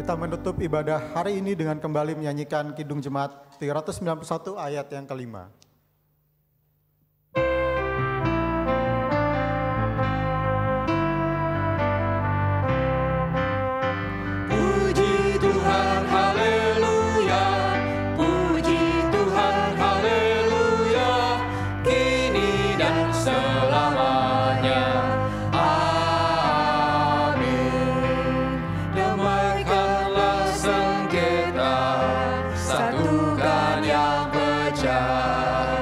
Kita menutup ibadah hari ini dengan kembali menyanyikan Kidung Jemaat 391 ayat yang kelima. Puji Tuhan, haleluya. Puji Tuhan, haleluya. Kini dan selamanya. Amin. Damaikanlah sengketa, satukan yang pecah.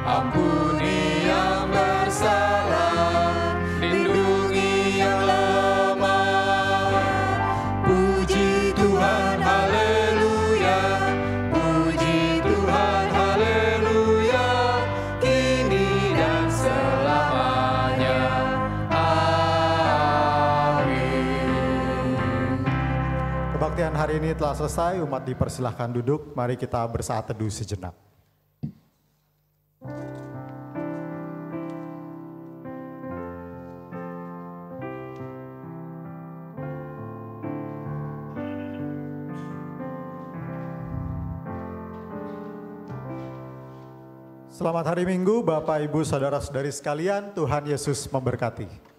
Ampuni yang bersalah, lindungi yang lemah. Puji Tuhan, haleluya. Puji Tuhan, haleluya. Kini dan selamanya. Amin. hari ini telah selesai, umat dipersilahkan duduk. Mari kita bersaat teduh sejenak. Selamat hari Minggu, Bapak, Ibu, Saudara-saudari sekalian. Tuhan Yesus memberkati.